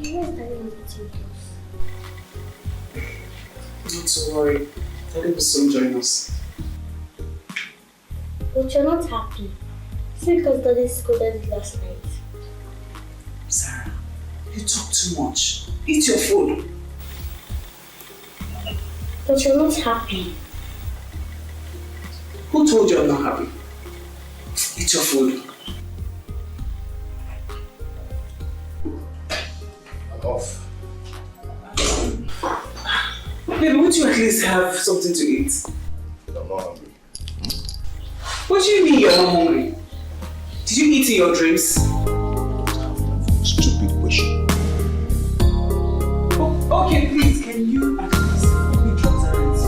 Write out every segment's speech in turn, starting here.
Where's Daddy with the potatoes? Not to worry. Daddy will soon join us. But you're not happy. Is it because Daddy scolded last night? Sarah, you talk too much. Eat your food. But you're not happy. Who told you I'm not happy? Eat your food. I'm off. Baby, won't you at least have something to eat? I'm not hungry. What do you mean you're not hungry? Did you eat in your dreams? Stupid question. Oh, okay, please, can you at least help me drop the rent?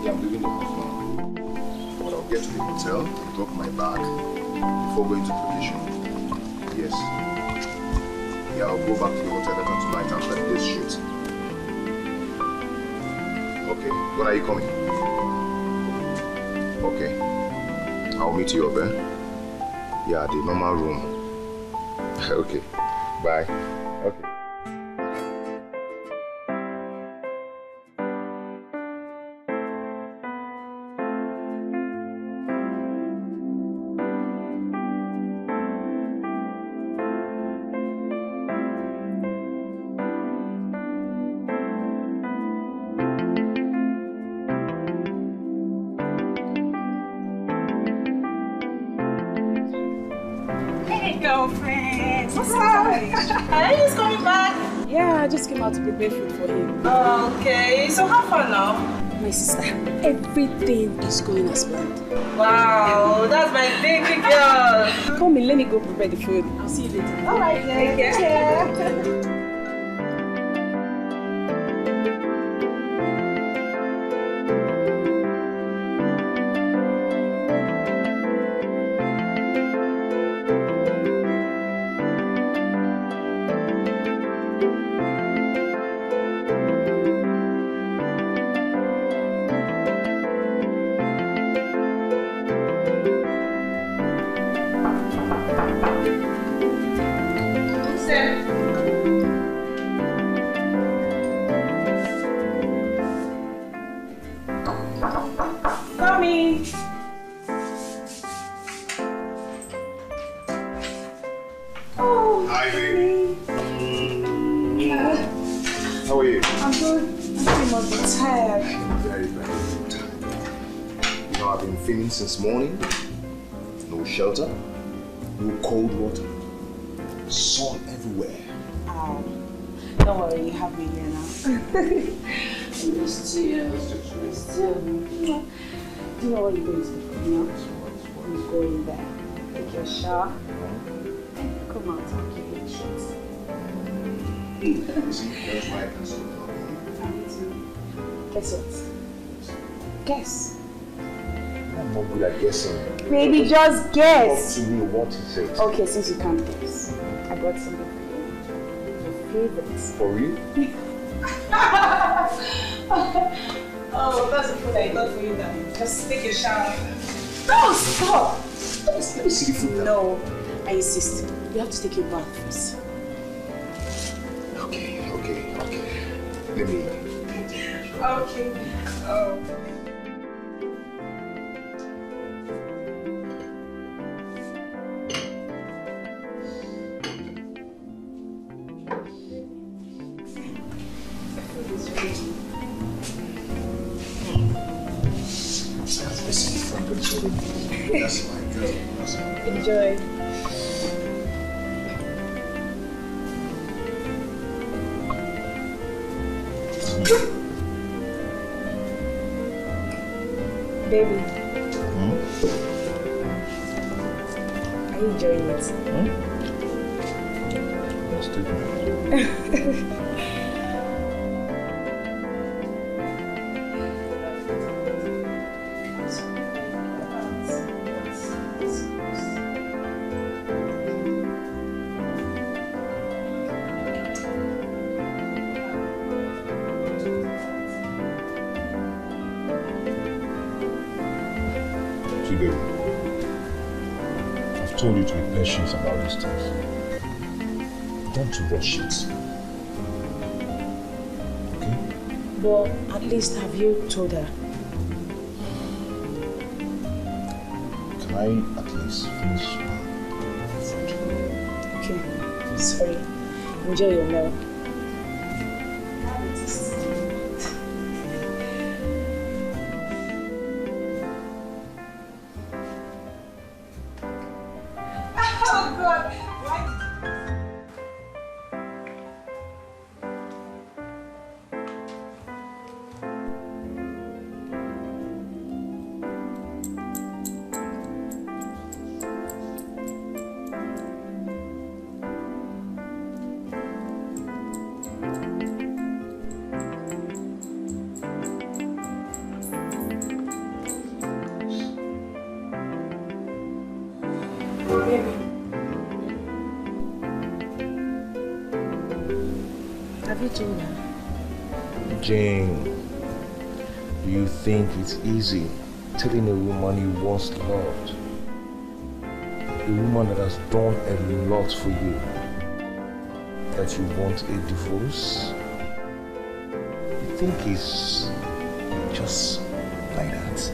Yeah, I'm leaving the house now. But I'll get to the hotel, drop my bag before going to the location. Yes. Yeah, I'll go back to the hotel later tonight after the day's shoot. Okay, when are you coming? Okay. I'll meet you up there. Yeah, the normal room. Okay. Bye. Okay. Girlfriend, what's up? Are you just coming back? Yeah, I just came out to prepare food for him. Okay, so how far now? My sister, everything is going as planned. Wow, that's my baby girl. Come in, let me go prepare the food. I'll see you later. Alright, then. Take care. Since morning, no shelter, no cold water, sun everywhere. Oh, don't worry, you have me here now. Missed you. Missed you. Do you know what you're going to do for me now? You go in there, take your shower, and come out and keep your sheets. You see, that's why I can still talk. Guess what? Guess. I'm not good at guessing. Baby, just guess. Talk to me what is it. Okay, since you can't guess, I brought something for you. Your favorites. For you? Oh food that you thought for you now. Just take your shower. No, stop! Let me see the food now. No, I insist. You have to take your bath first. Okay. Let me... Okay. Oh. That's my girl. Enjoy. Baby. Are you enjoying it? Let's do it. I've told you to be patient about these things. Don't rush it. Okay? But at least have you told her? Can I at least finish my food? Okay, sorry. Enjoy your meal. Have you told her? Jane, do you think it's easy telling a woman you once loved, a woman that has done a lot for you, that you want a divorce? You think it's just like that?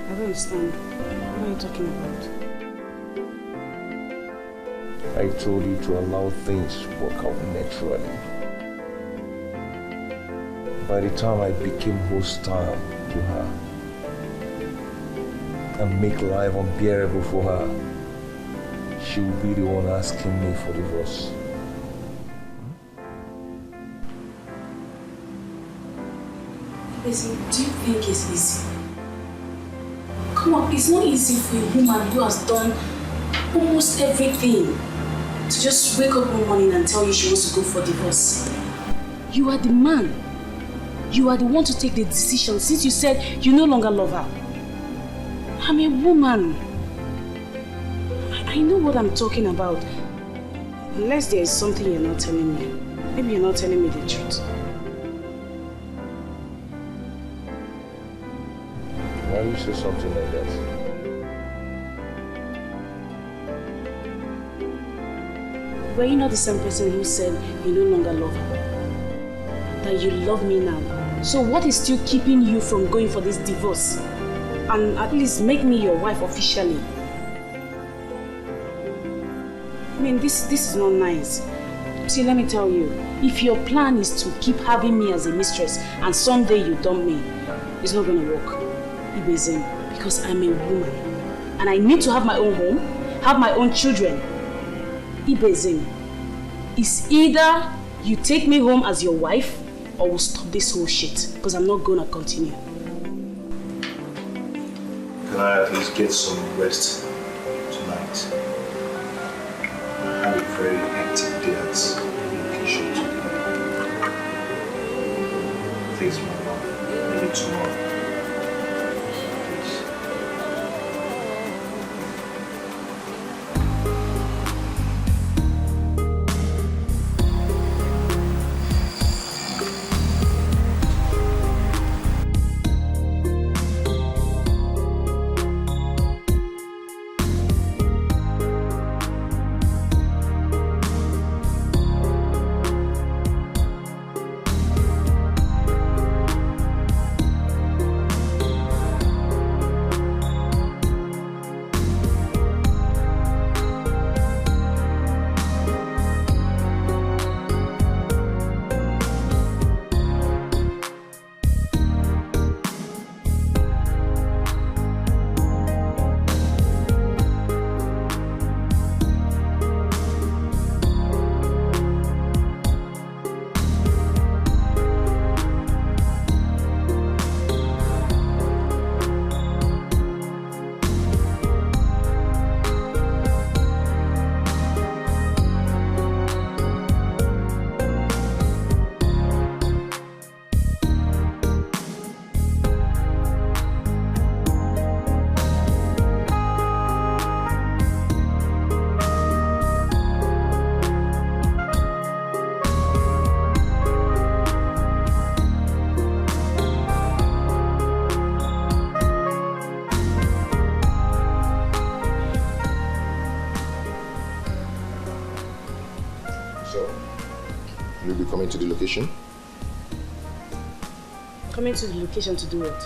I don't understand. What are you talking about? I told you to allow things to work out naturally. By the time I became hostile to her and make life unbearable for her, she would be the one asking me for divorce. Listen, do you think it's easy? Come on, it's not easy for a woman who has done almost everything to just wake up one morning and tell you she wants to go for divorce. You are the man. You are the one to take the decision since you said you no longer love her. I'm a woman. I know what I'm talking about. Unless there is something you're not telling me. Maybe you're not telling me the truth. Why do you say something like that? Were you not the same person who said you no longer love her? That you love me now. So what is still keeping you from going for this divorce? And at least make me your wife officially. I mean, this is not nice. See, let me tell you, if your plan is to keep having me as a mistress and someday you dump me, it's not gonna work. Ibezim, because I'm a woman. And I need to have my own home, have my own children. Ibezim, it's either you take me home as your wife or we'll stop this whole shit, because I'm not gonna continue. Can I at least get some rest tonight? I had a very hectic day at vacation today. Please, my love, maybe tomorrow. Please. Coming to the location to do what?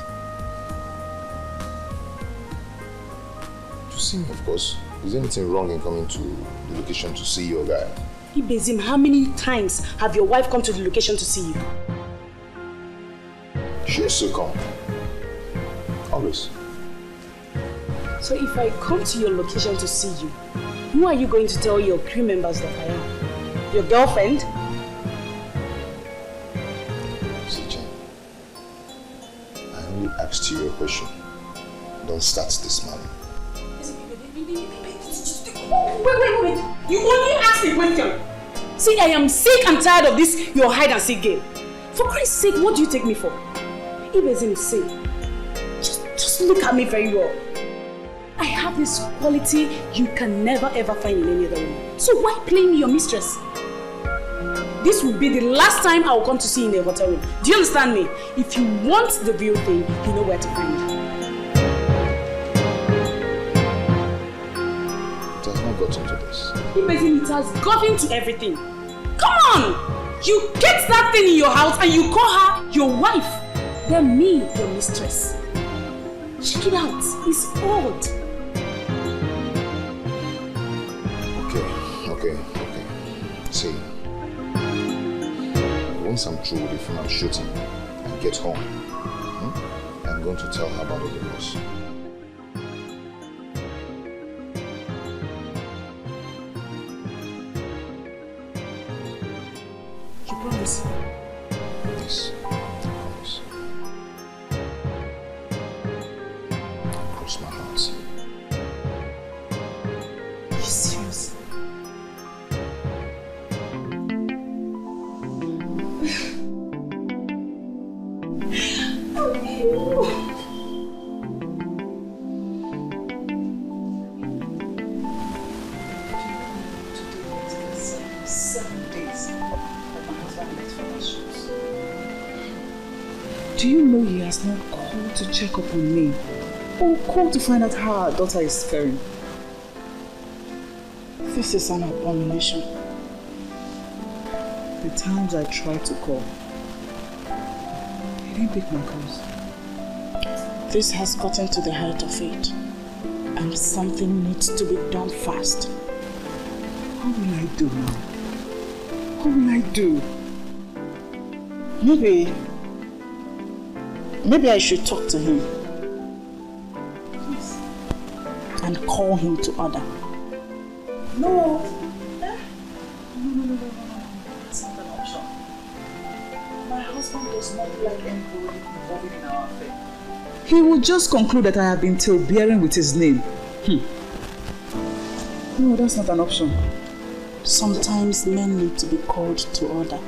To see me, of course. Is there anything wrong in coming to the location to see your guy? Ibezim, how many times have your wife come to the location to see you? She used to come. Always. So if I come to your location to see you, who are you going to tell your crew members that I am? Your girlfriend? See, Jen, I only asked you a question. Don't start this smiling. Wait. You only asked a question. See, I am sick and tired of this your hide and seek game. For Christ's sake, what do you take me for? Ibezim, say, just look at me very well. I have this quality you can never ever find in any other woman. So why play me your mistress? This will be the last time I will come to see you in the hotel room. Do you understand me? If you want the real thing, you know where to find me. It has not gotten to this. Ibezim, it has gotten to everything. Come on! You get that thing in your house and you call her your wife. Then me, your mistress. Check it out. It's odd. Okay. See, once I'm through with the film I'm shooting and get home, I'm going to tell her about the divorce. You promise? Yes, I promise. Cross my heart. Are you serious? Do you know he has not called to check up on me? Or called to find out how our daughter is faring? This is an abomination. The times I tried to call, he didn't pick my calls. This has gotten to the height of it. And something needs to be done fast. What will I do now? What will I do? Maybe I should talk to him. Please. And call him to order. No. No. That's not an option. My husband does not like anybody involved in our affair. He will just conclude that I have been tail-bearing with his name. No, that's not an option. Sometimes men need to be called to order,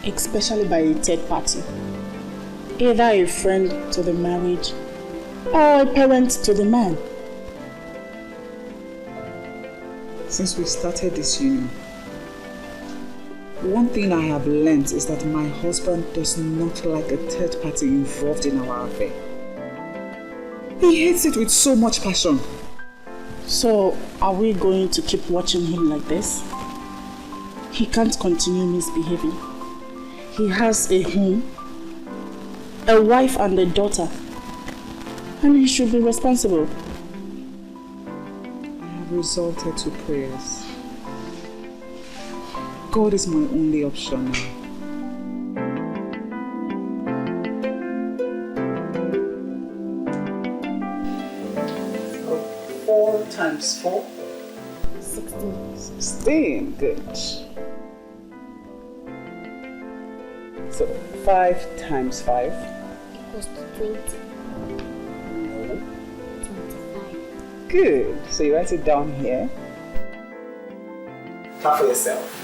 especially by a third party. Either a friend to the marriage or a parent to the man. Since we started this union, one thing I have learned is that my husband does not like a third party involved in our affair. He hates it with so much passion. So, are we going to keep watching him like this? He can't continue misbehaving. He has a home, a wife and a daughter, and he should be responsible. I have resorted to prayers. God is my only option now. 4 times 4? 16. 16, good. So 5 times 5? Equals to 20. No. 25. Good. So you write it down here. Clap for yourself.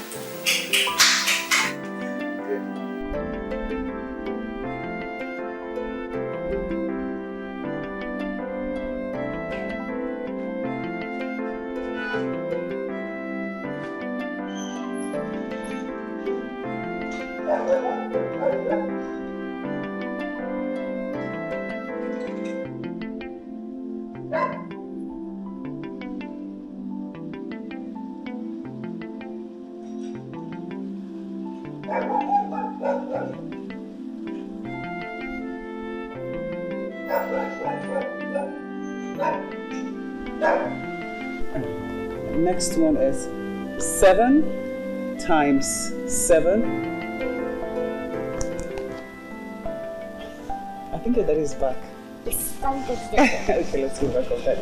Next one is 7 times 7. I think your daddy is back. Yes, I'm good. Okay, let's go back on that.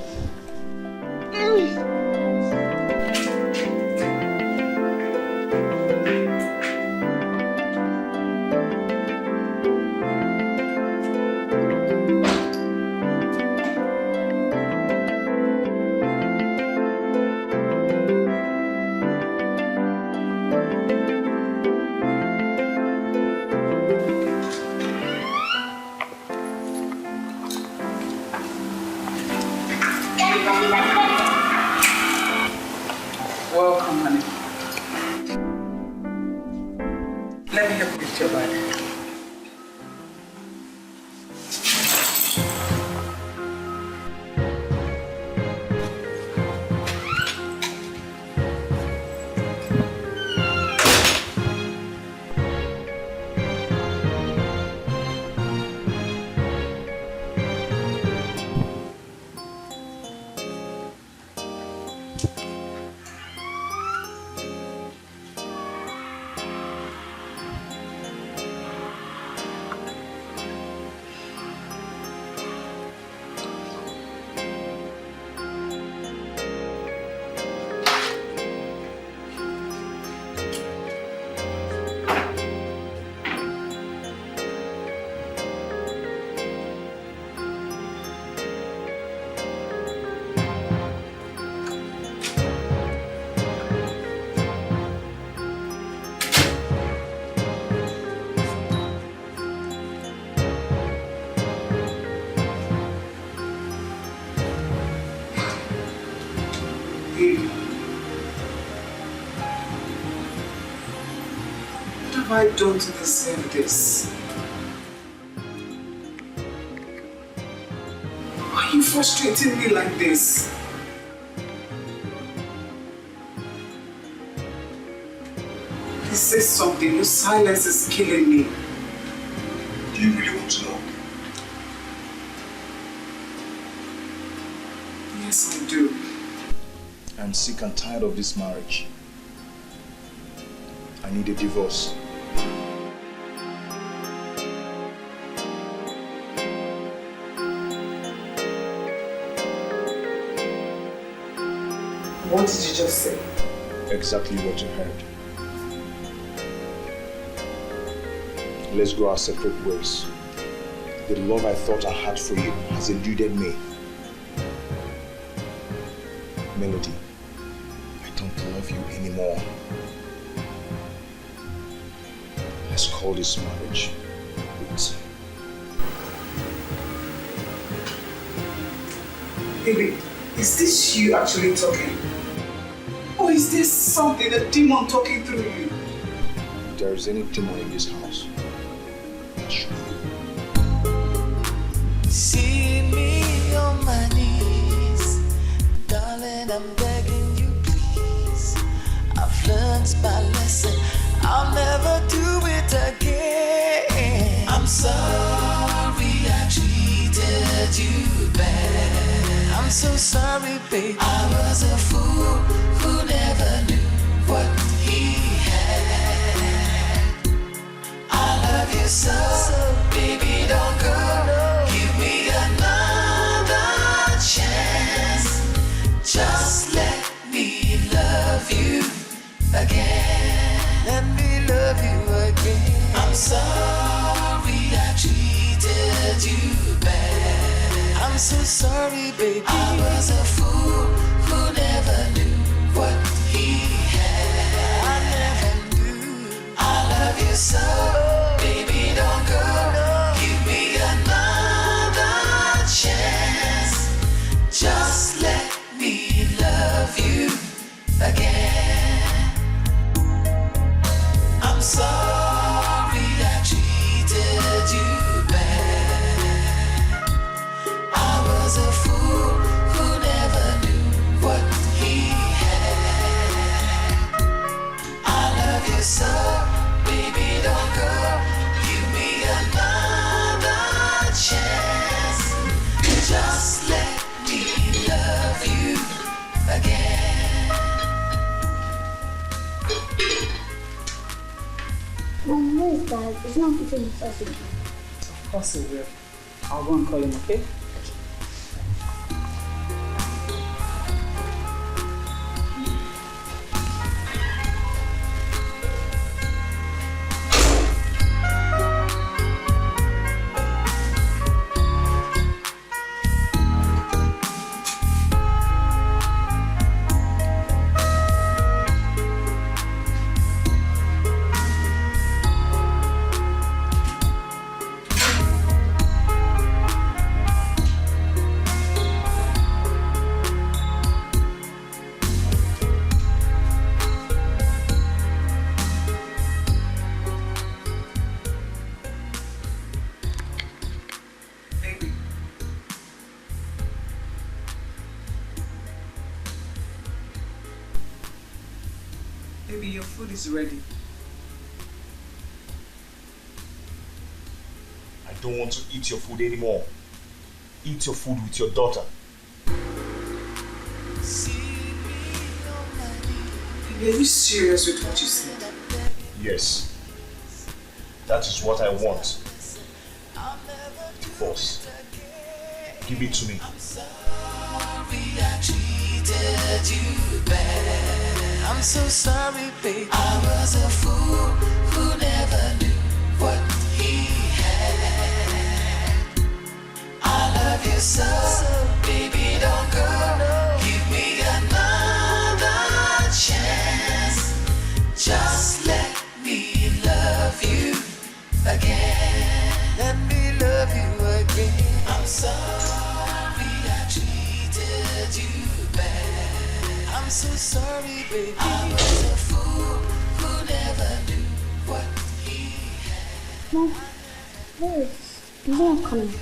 Welcome, honey. Let me help you lift your bag. What have I done to deserve this? Why are you frustrating me like this? Please say something. Your silence is killing me. Do you really want to know? Yes, I do. I'm sick and tired of this marriage. I need a divorce. What did you just say? Exactly what you heard. Let's go our separate ways. The love I thought I had for you has eluded me. Melody, I don't love you anymore. Let's call this marriage quits. Baby, is this you actually talking? Or is this something, a demon talking through you? If there is any demon in this house, I'll show you. See me on my knees, darling, I'm begging you please. I've learned my lesson, I'll never do it again. I'm sorry I treated you bad. I'm so sorry, baby. I was a fool who never knew what he had. I love you so, baby, don't go. Give me another chance. Just let me love you again. Let me love you again. I'm sorry I treated you bad. I'm so sorry, baby. I was a fool who never knew what he had. I never knew. I love you so, baby, don't go. Give me another chance. Just let me love you again. I'm sorry I treated you bad. I was a fool who never knew what he had. I love you so, baby, don't go. Dad, it's not keeping us up. Of course it will. I'll go and call him, okay? Baby, your food is ready. I don't want to eat your food anymore. Eat your food with your daughter. Baby, are you serious with what you said? Yes. That is what I want. Divorce. Give it to me. I'm so sorry, baby. I was a fool who never knew what he had. I love you so, baby, don't go. Give me another chance. Just let me love you again. Let me love you again. I'm sorry I treated you bad. I'm so sorry, baby. I was a fool who never knew what he had. Mom, where is he's not coming.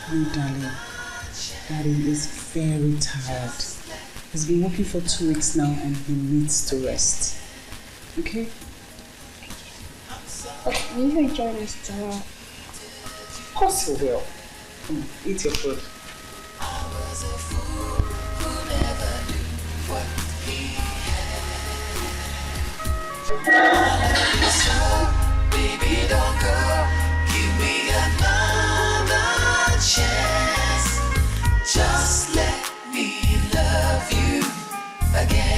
Oh, darling. Daddy is very tired. He's been working for 2 weeks now and he needs to rest. Okay? Okay, will you join us tomorrow? Of course he will. Come on, eat your food. Baby, don't go. Give me another chance. Just let me love you again.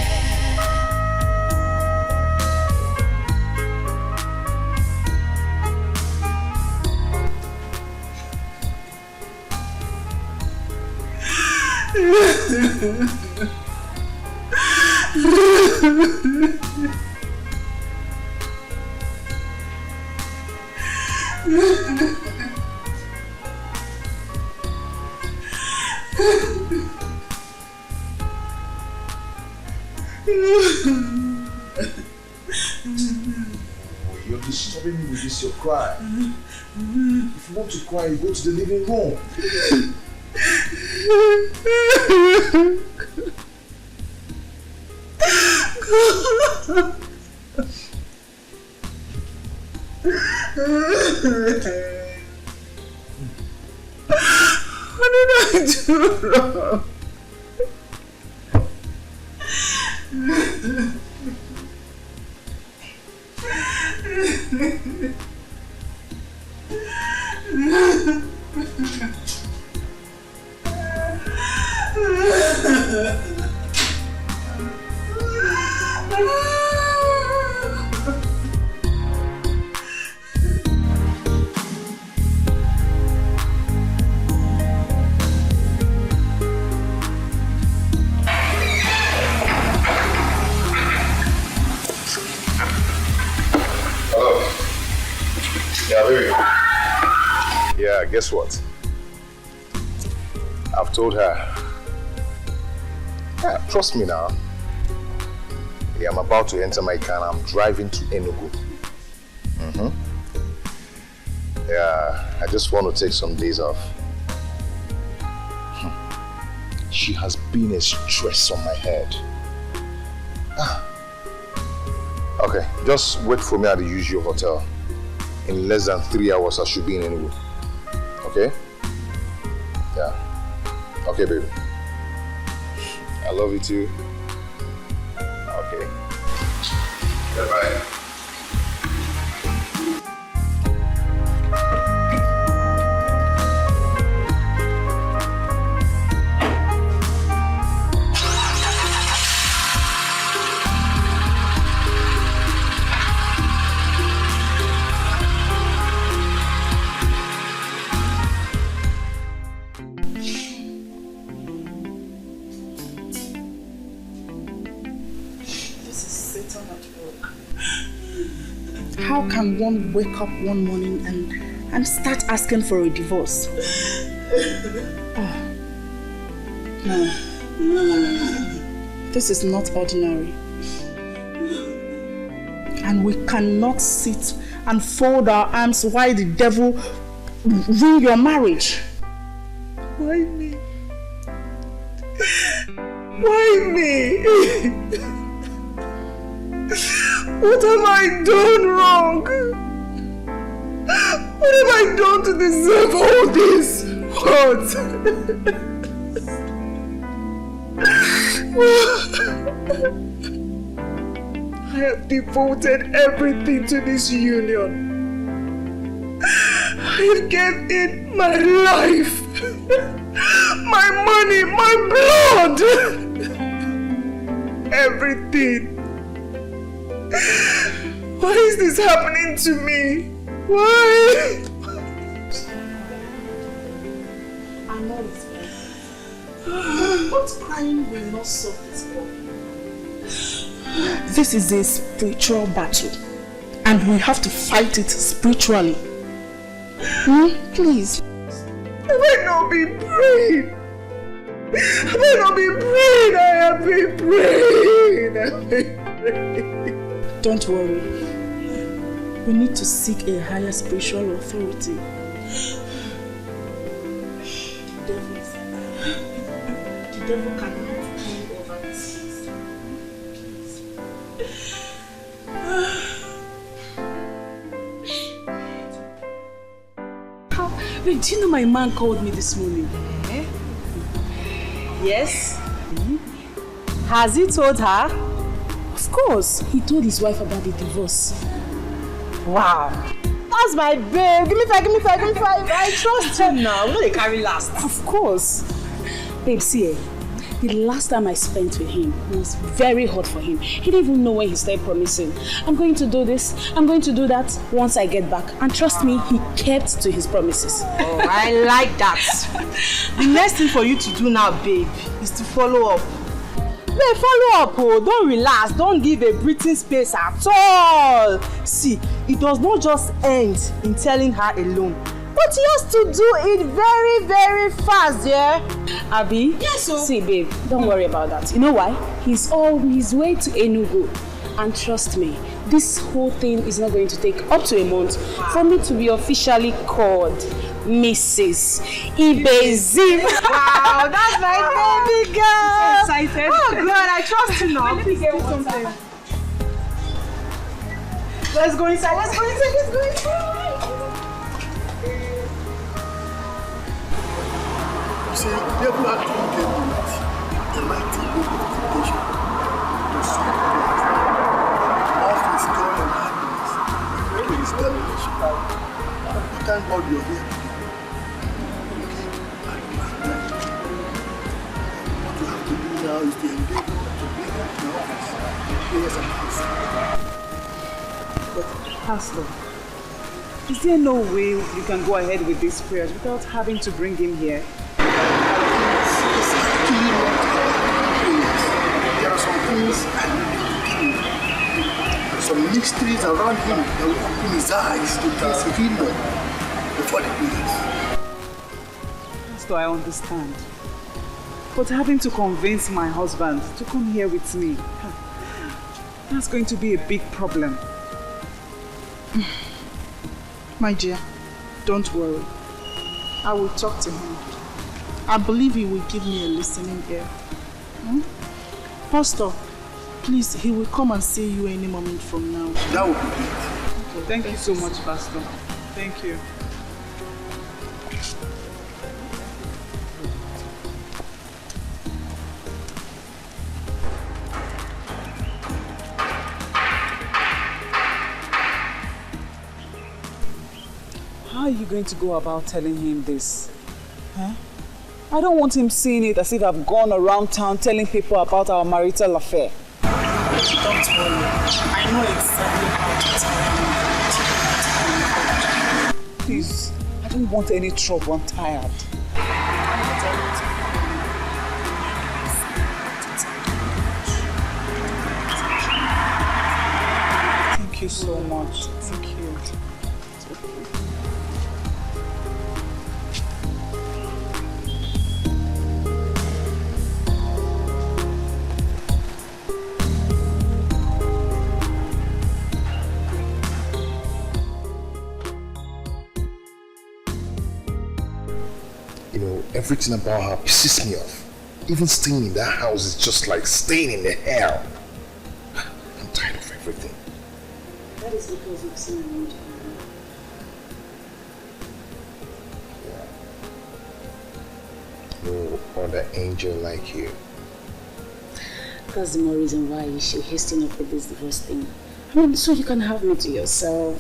You're disturbing me with this, your cry. If you want to cry, you go to the living room. What did I do wrong? Yeah, guess what? I've told her. Yeah, trust me now. Yeah, I'm about to enter my car and I'm driving to Enugu. Yeah, I just want to take some days off. She has been a stress on my head. Okay, just wait for me at the usual hotel. In less than 3 hours, I should be in Enugu. Okay? Yeah. Okay, baby. I love you too. Okay. Bye-bye. How can one wake up one morning and start asking for a divorce? Oh. No. This is not ordinary. And we cannot sit and fold our arms while the devil ruin your marriage. Why me? Why me? What have I done wrong? What have I done to deserve all this? What? I have devoted everything to this union. I have given it my life, my money, my blood, everything. Why is this happening to me? Why? I know it's bad. But crying will not solve this problem. This is a spiritual battle, and we have to fight it spiritually. Please. Have I not been praying? Have I not been praying? I have been praying. I have been praying. Don't worry. We need to seek a higher spiritual authority. The devil cannot rule over this. Wait, do you know my man called me this morning? Yes? Has he told her? Of course. He told his wife about the divorce. Wow. That's my babe. Give me five, give me five, give me five. I trust him now. We know they carry last. Of course. Babe, see, the last time I spent with him was very hot for him. He didn't even know when he started promising. I'm going to do this, I'm going to do that once I get back. And trust me, he kept to his promises. Oh, I like that. The next thing for you to do now, babe, is to follow up. Babe, follow up, oh. Don't relax. Don't give a breathing space at all. See, it does not just end in telling her alone. But he has to do it very, very fast, yeah? Abby? Yes, so. See, babe, don't worry about that. You know why? He's on his way to Enugu. And trust me, this whole thing is not going to take up to a month for me to be officially called Mrs. Ibezim. Wow, that's my baby girl. So excited. Oh, God, I trust you now. Please do something. Let's go inside, let's go inside, let's go inside. See, the devil actually gave me a mighty book of temptation to sweep me off his joy and happiness to his damnation. But thank God you're here today. Okay? And what you have to do now is to engage to bring him to your office. Prayers and fasting. But Pastor, is there no way you can go ahead with these prayers without having to bring him here? There are some things I need to do. There are some mysteries around him that will open his eyes to his kingdom before the prayers. Pastor, I understand. But having to convince my husband to come here with me, that's going to be a big problem. My dear, don't worry. I will talk to him. I believe he will give me a listening ear. Pastor, please, he will come and see you any moment from now. That would be great. Okay, thank you so much, Pastor. Thank you. are you going to go about telling him this? Huh? I don't want him seeing it as if I've gone around town telling people about our marital affair. Don't worry. I know exactly how to tell him. Please, I don't want any trouble. I'm tired. Thank you so much. Thank you. You know, everything about her pisses me off. Even staying in that house is just like staying in the hell. I'm tired of everything. That is because you've seen me. No other angel like you. That's the more reason why you should hasten up with this divorce thing. I mean, so you can have me to yourself.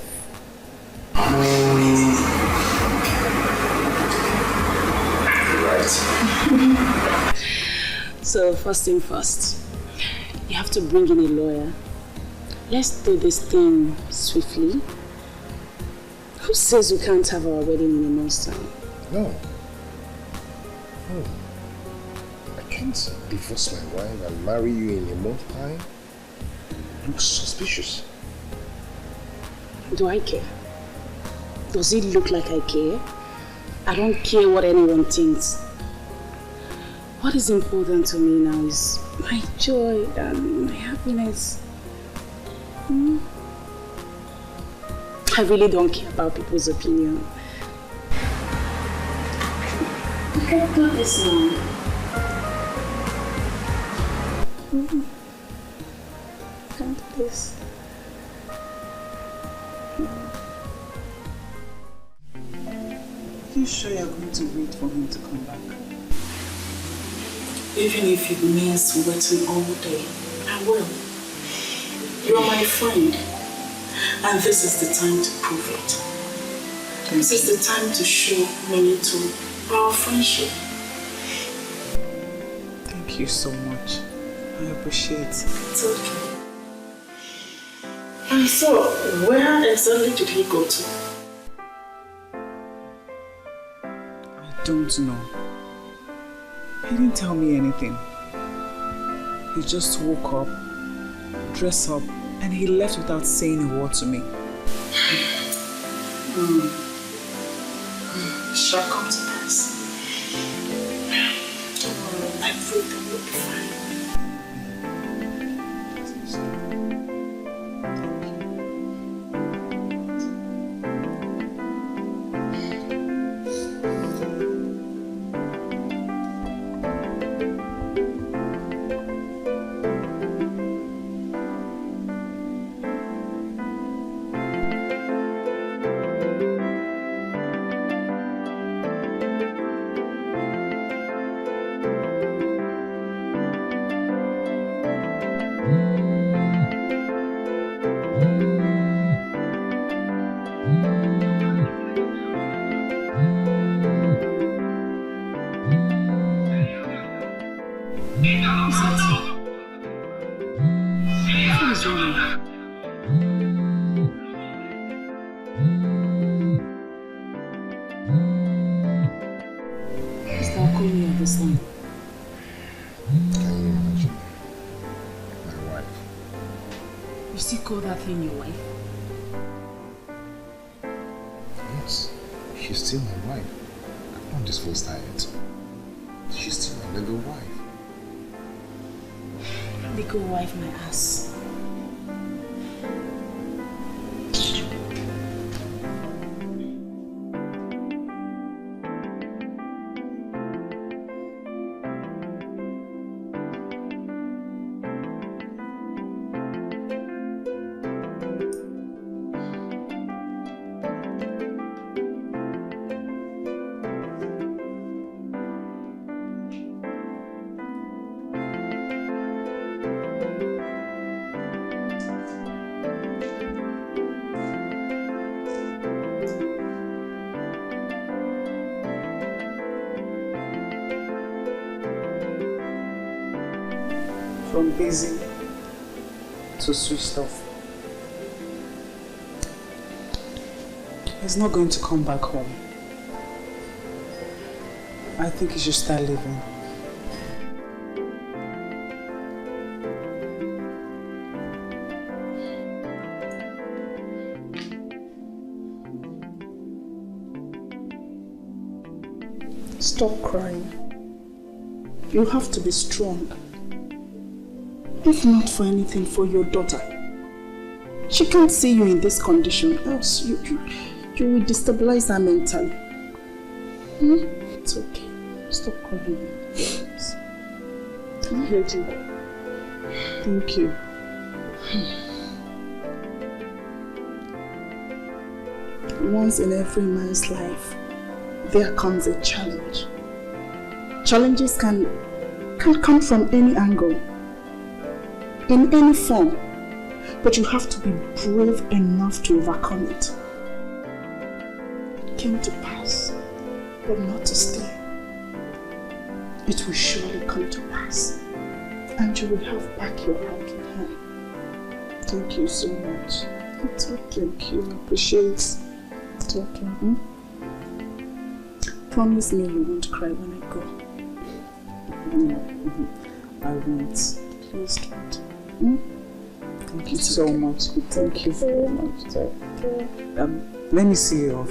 So first thing first, you have to bring in a lawyer. Let's do this thing swiftly. Who says we can't have our wedding in a month's time? No. No. I can't divorce my wife and marry you in a month's time. Looks suspicious. Do I care? Does it look like I care? I don't care what anyone thinks. What is important to me now is my joy and my happiness. I really don't care about people's opinion. You can't do this now. Can't do this. Are you sure you're going to wait for him to come back? Even if it means waiting all day, I will. You're my friend, and this is the time to prove it. This is the time to show meaning to our friendship. Thank you so much. I appreciate it. It's okay. And so, where exactly did he go to? I don't know. He didn't tell me anything. He just woke up, dressed up, and he left without saying a word to me. Shall come to pass. Don't worry, everything will be fine. Your wife? Yes, she's still my wife. I've not disposed her yet. She's still my legal wife. Legal wife, my ass. I'm busy to switch off. He's not going to come back home. I think he should start living. Stop crying. You have to be strong. If not for anything, for your daughter. She can't see you in this condition, else you will destabilize her mentally. It's okay. Stop crying. I heard you. Thank you. Once in every man's life, there comes a challenge. Challenges can come from any angle, in any form, but you have to be brave enough to overcome it. It came to pass, but not to stay. It will surely come to pass, and you will have back your heart in hand. Thank you so much. It's okay. Thank you. I appreciate it. It's okay. Promise me you won't cry when I go. I won't. Please don't. Thank you so much. Thank you very much. Let me see you off.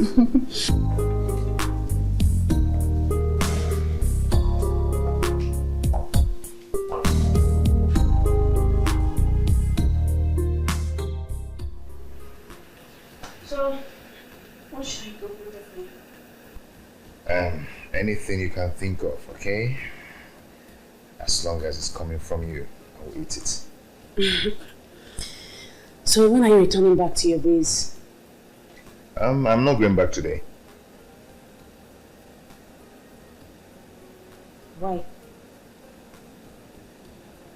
So, what should I go with? Anything you can think of, okay? As long as it's coming from you, I will eat it. So when are you returning back to your base? I'm not going back today. Why?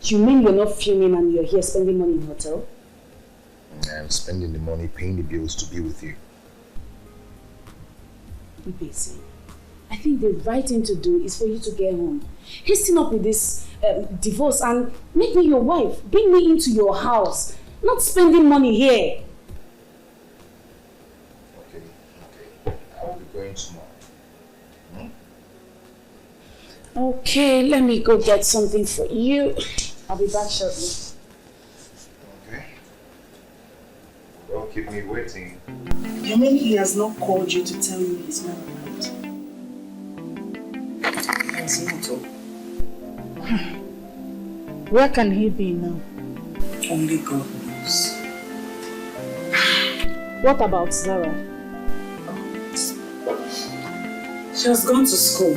You mean you're not filming and you're here spending money in hotel? I'm spending the money paying the bills to be with you. Busy. I think the right thing to do is for you to get home. Hasten up with this divorce and make me your wife. Bring me into your house. Not spending money here. Okay. I will be going tomorrow. Okay, let me go get something for you. I'll be back shortly. Okay. Don't keep me waiting. You mean he has not called you to tell you he's not right? He's not. Where can he be now? Only God knows. What about Zara? She has gone to school.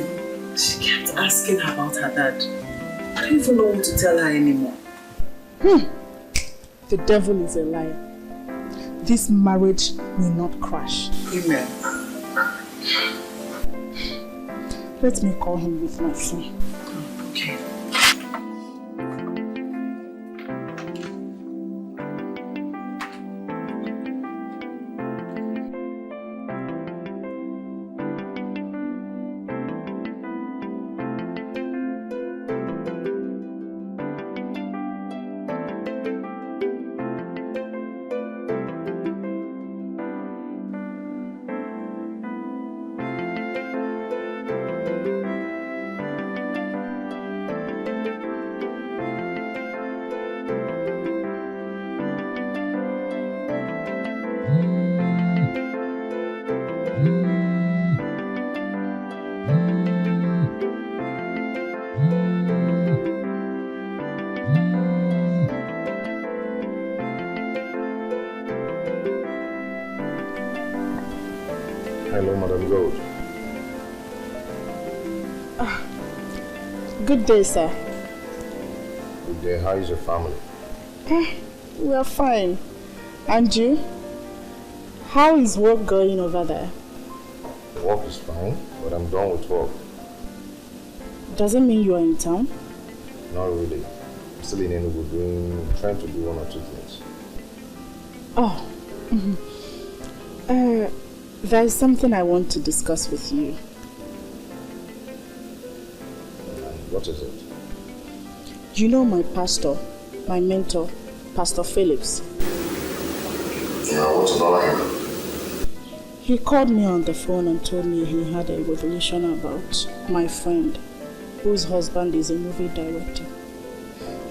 She kept asking about her dad. I don't even know what to tell her anymore. The devil is a liar. This marriage will not crash. Amen. Let me call him with my phone. Okay. Hello, Madam Gold. Good day, sir. Good day. How is your family? We are fine. And you? How is work going over there? Work is fine, but I'm done with work. Doesn't mean you are in town? Not really. I'm still in Nollywood, trying to do one or two things. Oh. There is something I want to discuss with you. What is it? You know my pastor, my mentor, Pastor Phillips. Now, what's about him? He called me on the phone and told me he had a revelation about my friend, whose husband is a movie director.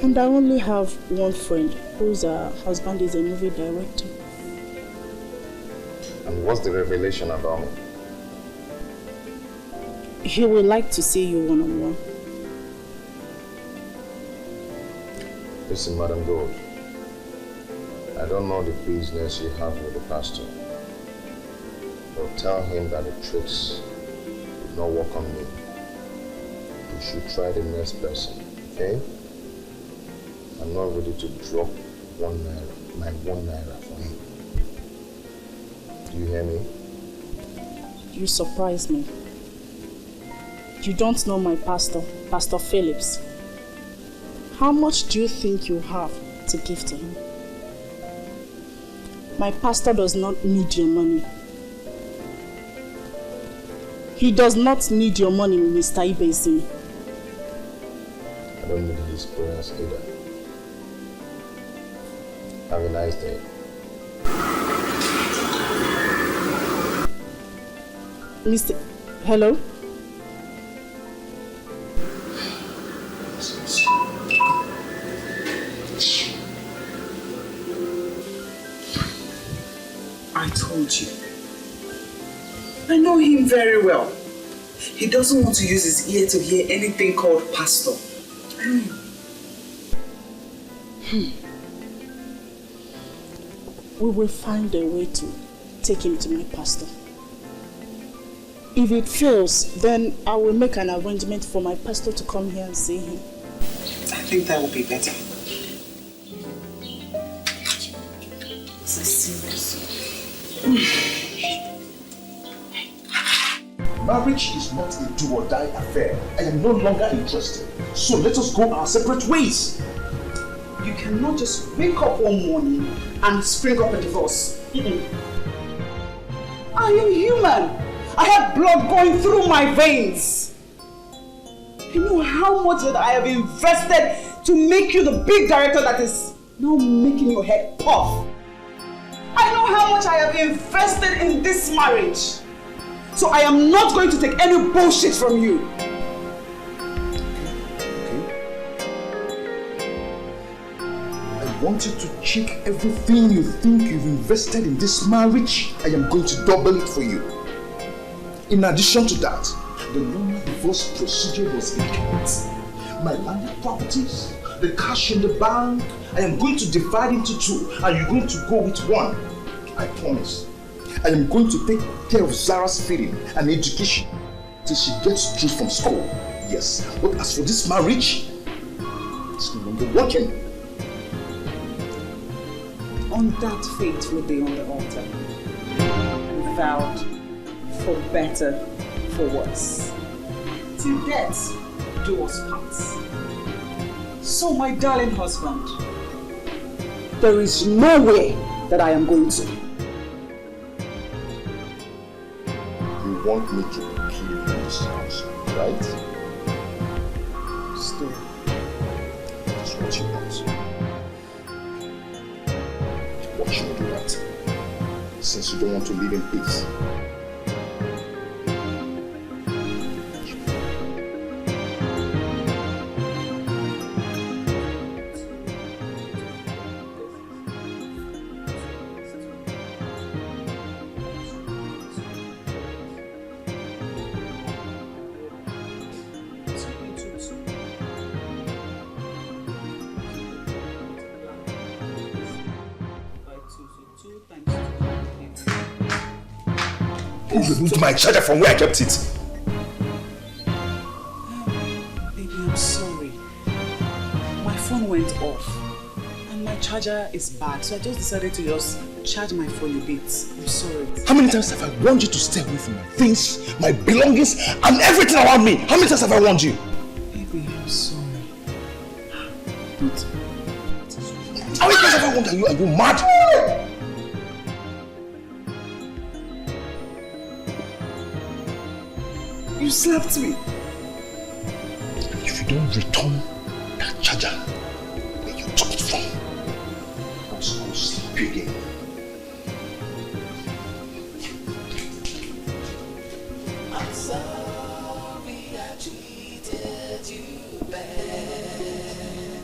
And I only have one friend whose husband is a movie director. And what's the revelation about me? He would like to see you one-on-one. Listen, Madam Gold. I don't know the business you have with the pastor. But tell him that the tricks did not work on me. You should try the next person, okay? I'm not ready to drop my 1 naira for him. Do you hear me? You surprise me. You don't know my pastor, Pastor Phillips. How much do you think you have to give to him? My pastor does not need your money. He does not need your money, Mr. Ibezi. I don't need his prayers either. Have a nice day. Mr. Hello? I told you. I know him very well. He doesn't want to use his ear to hear anything called pastor. I know him. We will find a way to take him to my pastor. If it fails, then I will make an arrangement for my pastor to come here and see him. I think that would be better. This is serious. Marriage is not a do or die affair. I am no longer interested. So let us go our separate ways. You cannot just wake up one morning and spring up a divorce. I am human. I have blood going through my veins. You know how much that I have invested to make you the big director that is now making your head puff. I know how much I have invested in this marriage. So I am not going to take any bullshit from you. I want you to check everything you think you've invested in this marriage. I am going to double it for you. In addition to that, the normal divorce procedure was incorrect. My landed properties, the cash in the bank, I am going to divide into two and you're going to go with one. I promise. I am going to take care of Zara's feeding and education till she gets through from school. Yes, but as for this marriage, it's no longer working. On that fate will be on the altar. We vowed for better, for worse. Till death do us part. So my darling husband, there is no way that I am going to. You want me to kill you in this house, right? Still, That's what you want. Watch me do that. Since you don't want to live in peace. who removed my charger from where I kept it? Baby, I'm sorry. My phone went off and my charger is bad, so I just decided to just charge my phone a bit. I'm sorry. How many times have I warned you to stay away from my things, my belongings, and everything around me? How many times have I warned you? Baby, I'm sorry. How many times have I warned you? Are you mad? You slapped me. If you don't return that charger where you took it from, you again. I'm sorry I treated you bad.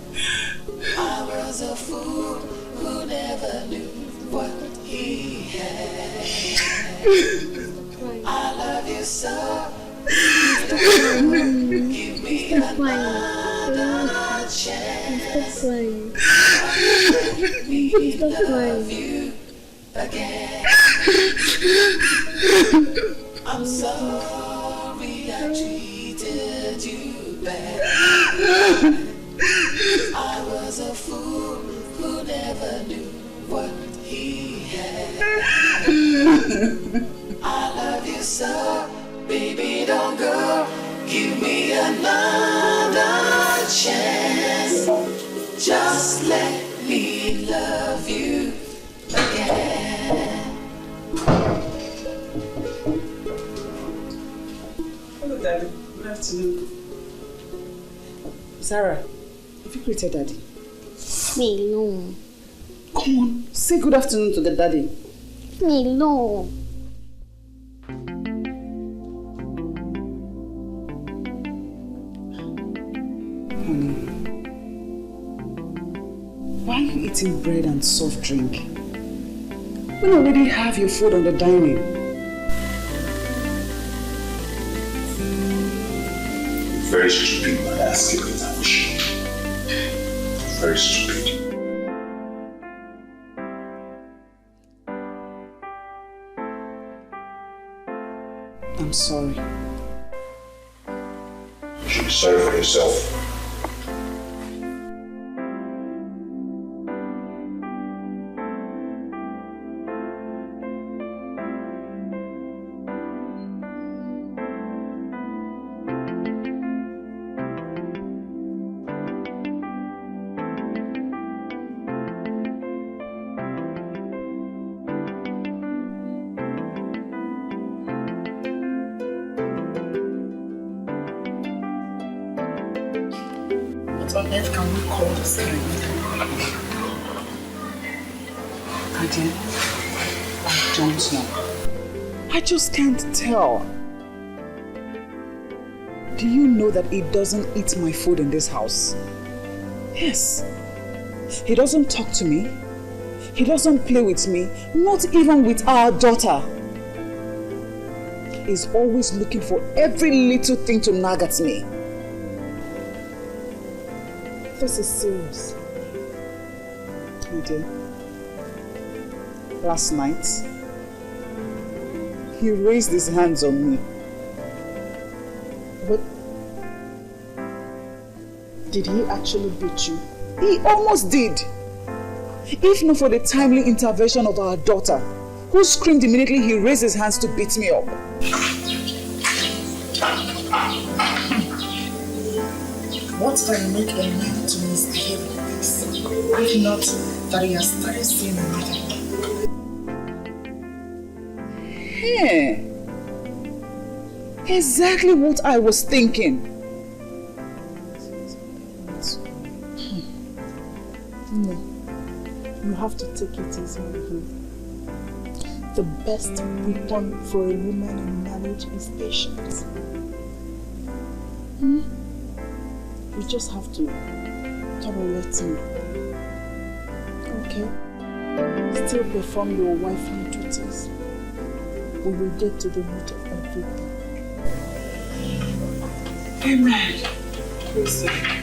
I was a fool who never knew what he had. I love you so. Give me another chance. Stop crying. Let me love you again. I'm sorry I treated you bad. I was a fool who never knew what he had. I love you so, baby, don't go. Give me another chance. Just let me love you again. Hello, Daddy. Good afternoon. Sarah, have you greeted Daddy? Me alone. Come on, say good afternoon to the Daddy. Me alone. Why are you eating bread and soft drink? When you already have your food on the dining. Very stupid man asking me that question. Very stupid. I'm sorry. You should be sorry for yourself. What on earth can we call this kind? Daddy, I don't know. I just can't tell. Do you know that he doesn't eat my food in this house? Yes. He doesn't talk to me. He doesn't play with me, not even with our daughter. He's always looking for every little thing to nag at me. This is serious. My dear, last night, he raised his hands on me. But did he actually beat you? He almost did. If not for the timely intervention of our daughter, who screamed immediately he raised his hands to beat me up. What can make a man to misbehave like this? If not that he has started seeing another. Yeah. Exactly what I was thinking. No. You have to take it easy on him. The best weapon for a woman in marriage is patience. You just have to tolerate me. Okay? Still perform your wifely duties. We will get to the root of everything. Amen. Praise God.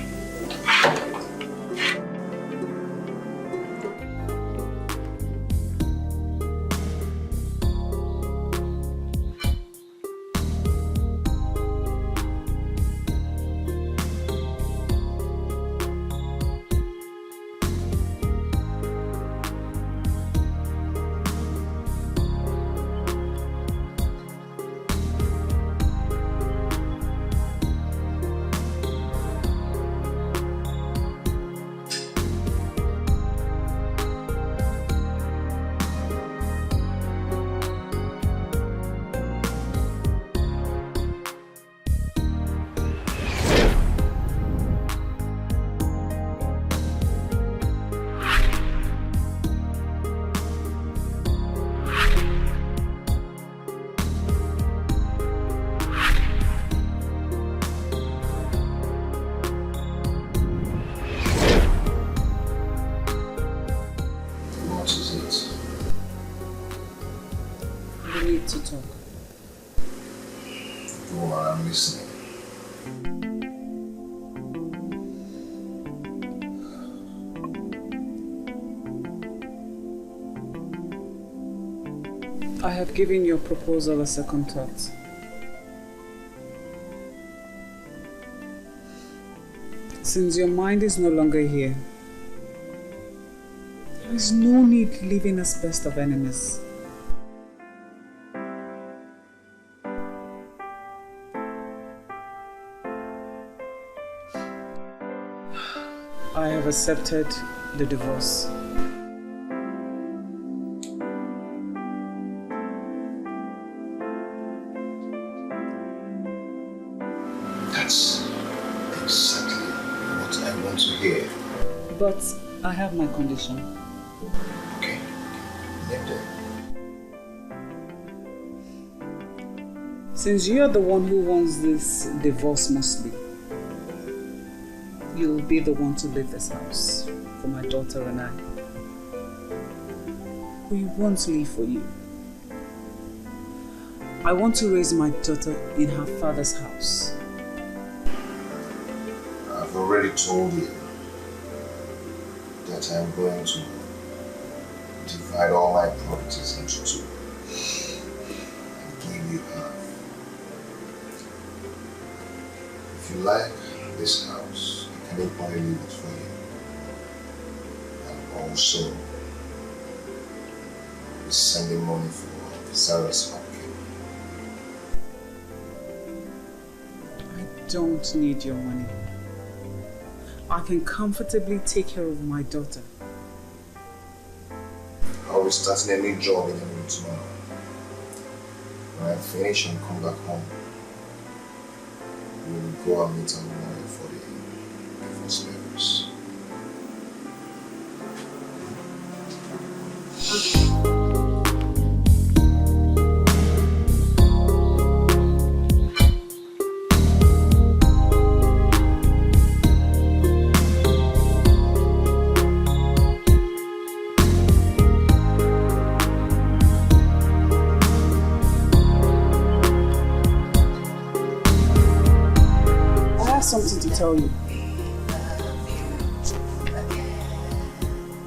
need to talk. Go on, I'm listening. I have given your proposal a second thought. Since your mind is no longer here, there is no need living as best of enemies. I have accepted the divorce. That's exactly what I want to hear. But I have my condition. Okay, name them. Since you are the one who wants this divorce mostly, you'll be the one to leave this house for my daughter and I. We won't leave for you. I want to raise my daughter in her father's house. I've already told you that I'm going to divide all my properties into two and give you half. If you like this house, I can equally leave it for you. And also, we're sending money for Sarah's upkeep. I don't need your money. I can comfortably take care of my daughter. I'll be starting a new job in the morning tomorrow. When I finish and come back home, we will go and meet our lawyer for the divorce papers. Something to tell you.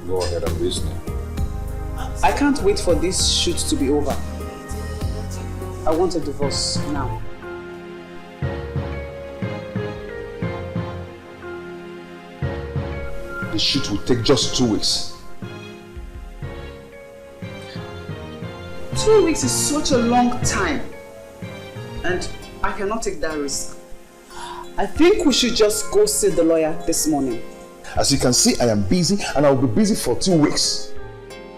Go ahead, I'm listening. I can't wait for this shoot to be over. I want a divorce now. The shoot will take just 2 weeks. 2 weeks is such a long time, and I cannot take that risk. I think we should just go see the lawyer this morning. As you can see, I am busy and I will be busy for 2 weeks.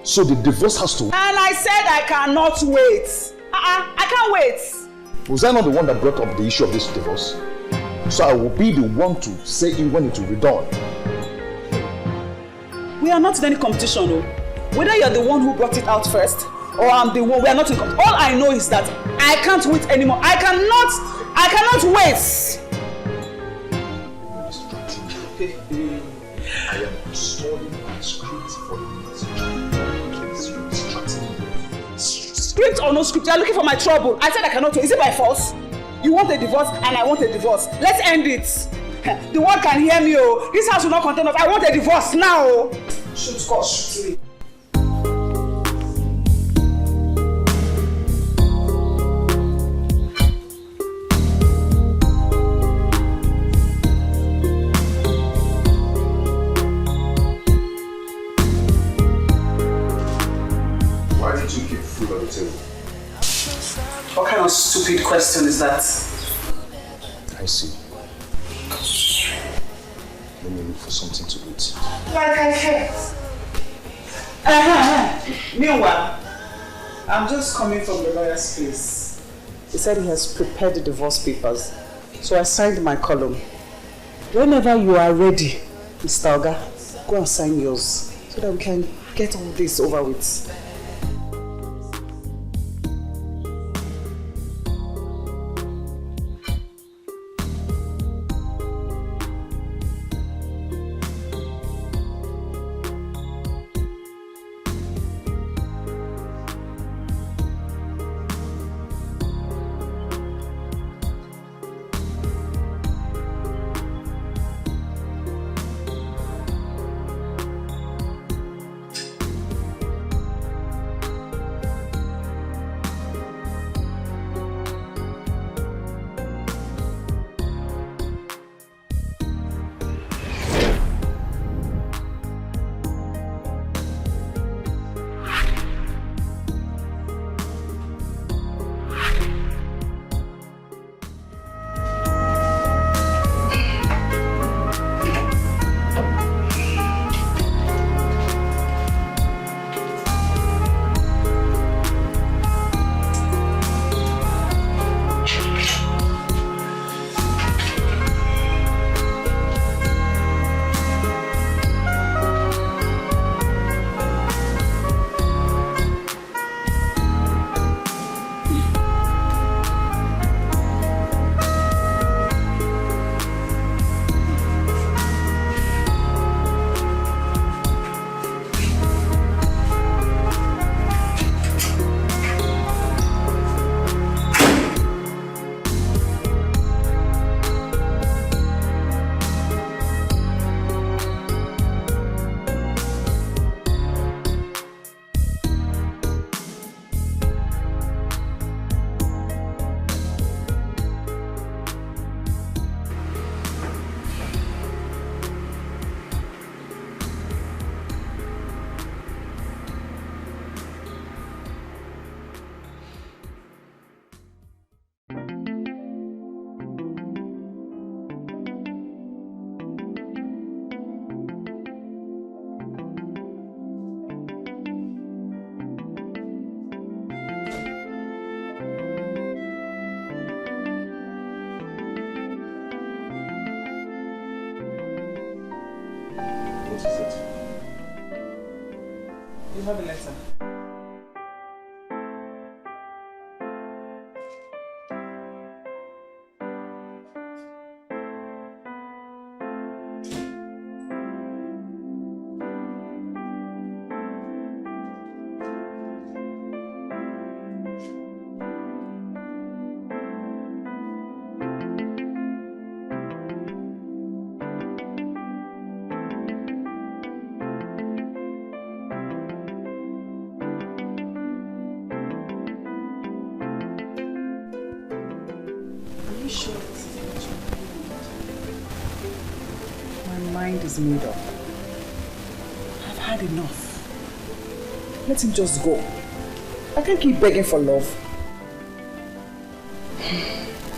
So the divorce has to... And I said I cannot wait. I can't wait. Was I not the one that brought up the issue of this divorce? So I will be the one to say it when it will be done. We are not in any competition, no. Whether you're the one who brought it out first or I'm the one, we are not in competition. All I know is that I can't wait anymore. I cannot wait. I am installing my script for the message. Please, you're distracting me. Script or no script, you're looking for my trouble. I said I cannot wait. Is it my fault? You want a divorce and I want a divorce. Let's end it. The world can hear me, oh. This house will not contain us. I want a divorce now, oh. Shoot, God, shoot me. What kind of stupid question is that? I see. Let me look for something to eat. Like I said. Meanwhile, I'm just coming from the lawyer's place. He said he has prepared the divorce papers. So I signed my column. Whenever you are ready, Mr. Oga, go and sign yours so that we can get all this over with. You have a letter. Is made up. I've had enough. Let him just go. I can't keep begging for love.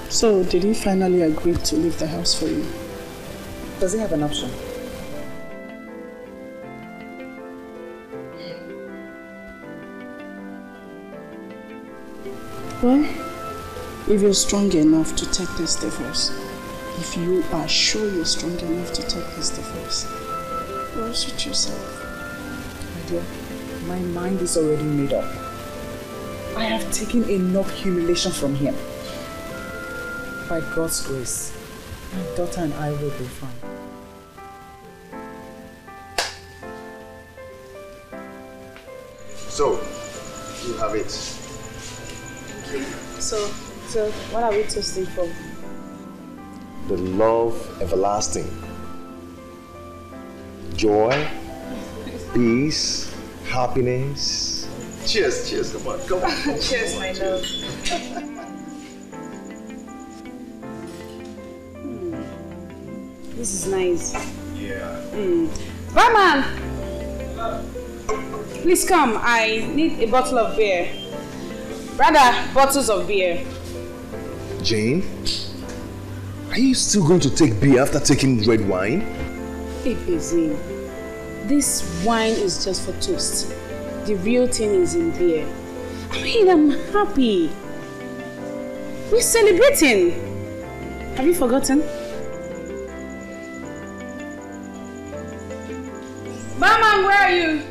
So, did he finally agree to leave the house for you? Does he have an option? Well, if you're strong enough to take this divorce, if you are sure you're strong enough to take this divorce, well, suit yourself. My dear, my mind is already made up. I have taken enough humiliation from him. By God's grace, my daughter and I will be fine. So, you have it. Thank you. So what are we toasting for? The love everlasting. Joy, peace, happiness. Cheers, cheers, come on. Cheers, my love. This is nice. Yeah. Barman! Please come, I need a bottle of beer. Rather, bottles of beer. Jane? Are you still going to take beer after taking red wine? Hey, Bezin, this wine is just for toast. The real thing is in beer. I mean, I'm happy. We're celebrating. Have you forgotten? Barman, where are you?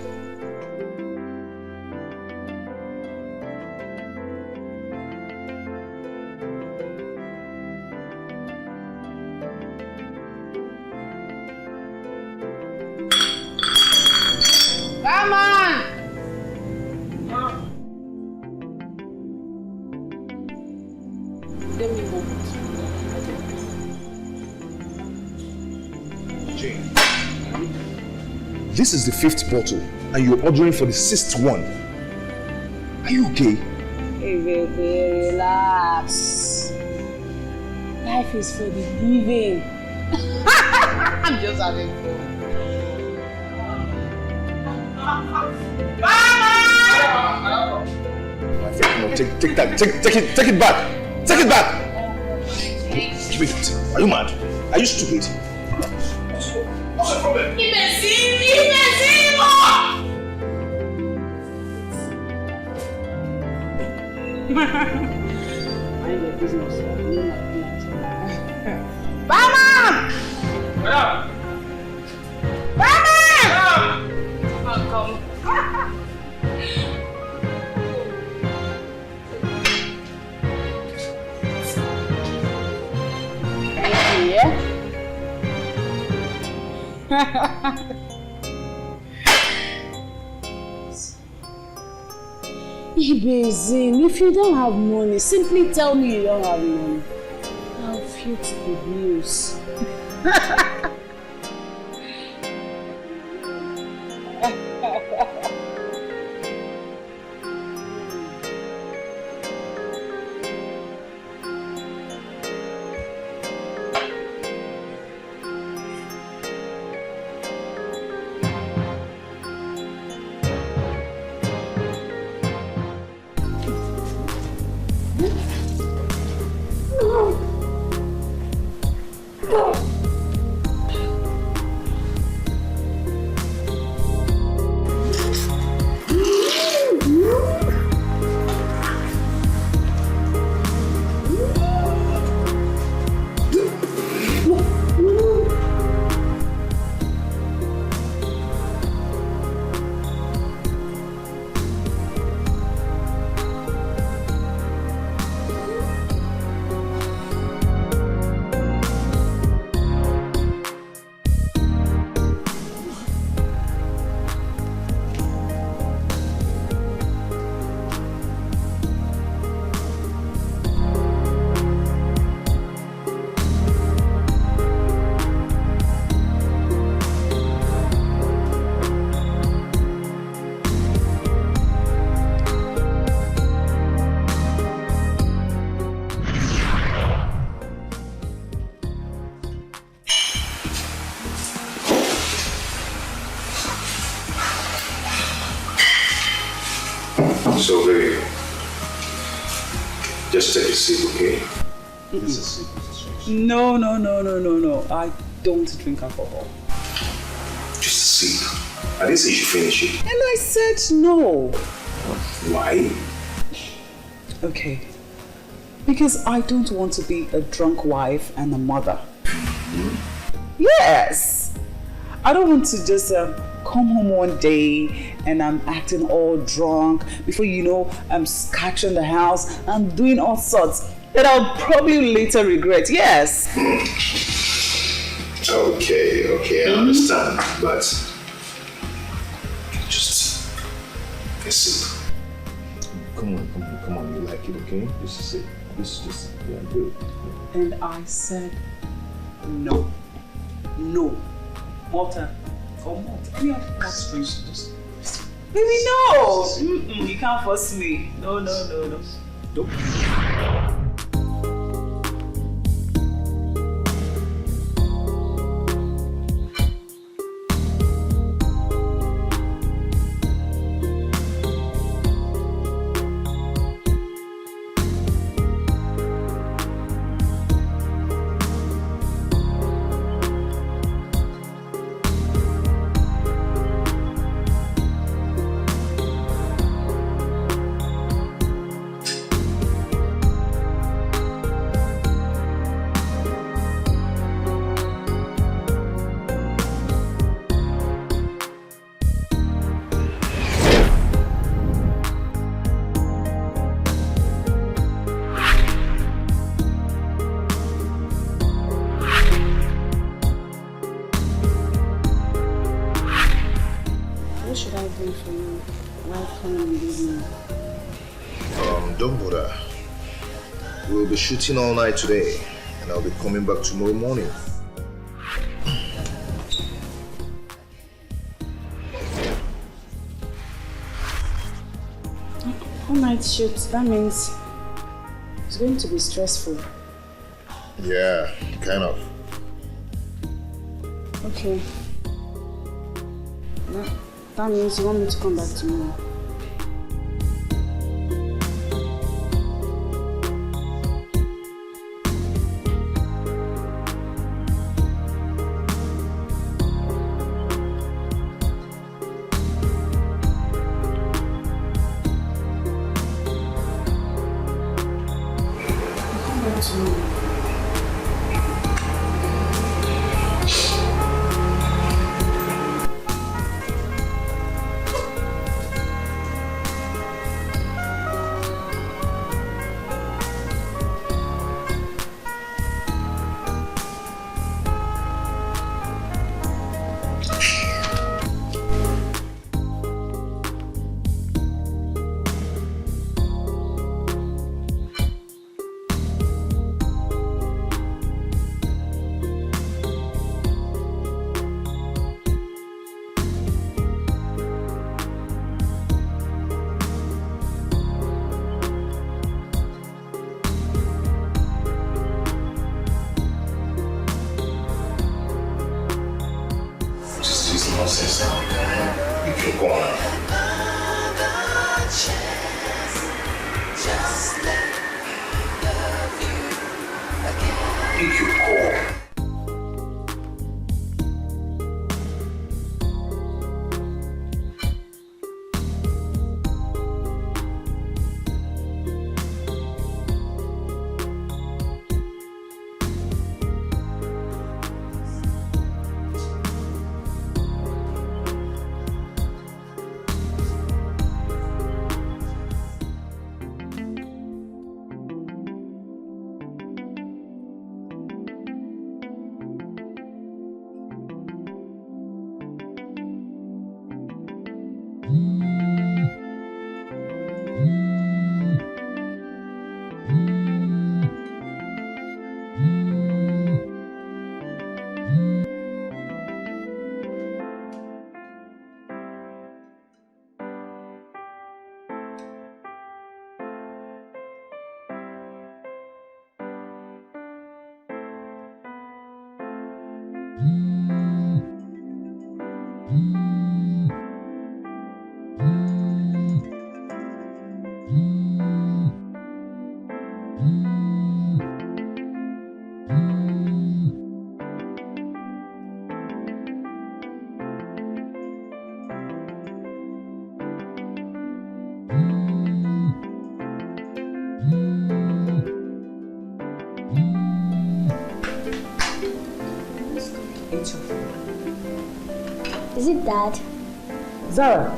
This is the 5th bottle, and you're ordering for the 6th one. Are you okay? Hey, baby, relax. Life is for the living. I'm just having fun. My friend, no, take that. Take it back. Take it back. Give it. Are you mad? Are you stupid? What's the problem? Mind your business. Barman! Barman! Come. Ibezin, if you don't have money, simply tell me you don't have money. I'll foot the bills. Just take a sip, okay? Just a sip. No. I don't drink alcohol. Just a sip. I didn't say you should finish it. And I said no. Why? Okay. Because I don't want to be a drunk wife and a mother. Yes. I don't want to just come home one day and I'm acting all drunk. Before you know, I'm scratching the house. I'm doing all sorts that I'll probably later regret. Yes. Okay, I understand. But just a sip. Come on, you like it, okay? Just a sip. Just, yeah, good. And I said no. Malta. Oh, Malta. Yeah, that's true. Baby, no! You can't force me. No. Nope. Don't bother. We'll be shooting all night today, and I'll be coming back tomorrow morning. All night shoot, that means it's going to be stressful. Yeah, kind of. Okay. That means you want me to come back tomorrow. Is it Dad? Zara,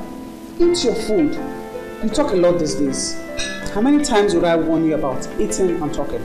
eat your food. You talk a lot these days. How many times would I warn you about eating and talking?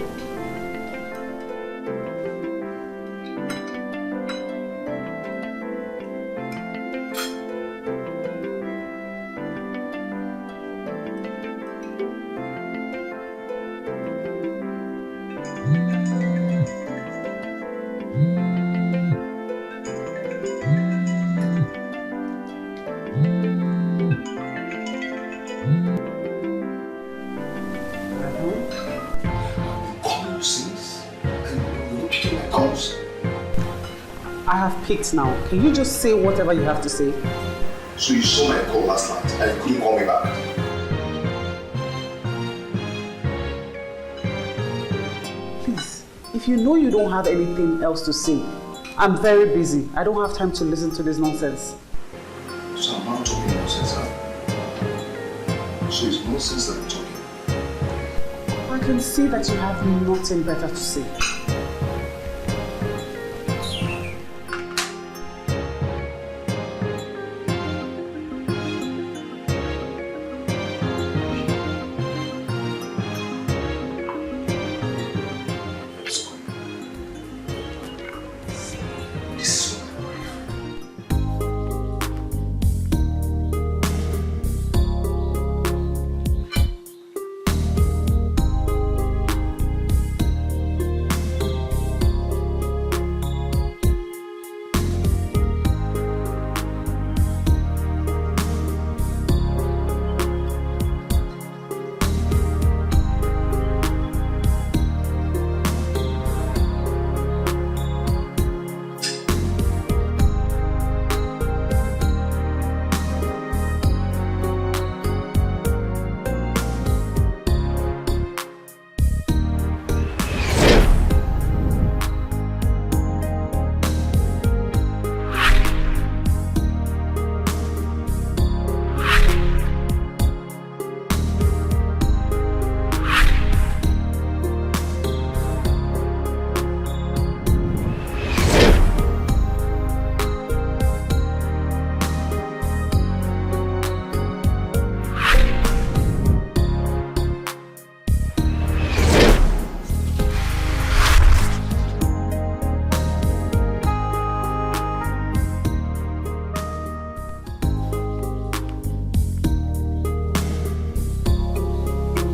I have picked now. Can you just say whatever you have to say? So you saw my call last night and you couldn't call me back? Please, if you know you don't have anything else to say, I'm very busy. I don't have time to listen to this nonsense. So I'm not talking nonsense now. So it's nonsense that I'm talking. I can see that you have nothing better to say.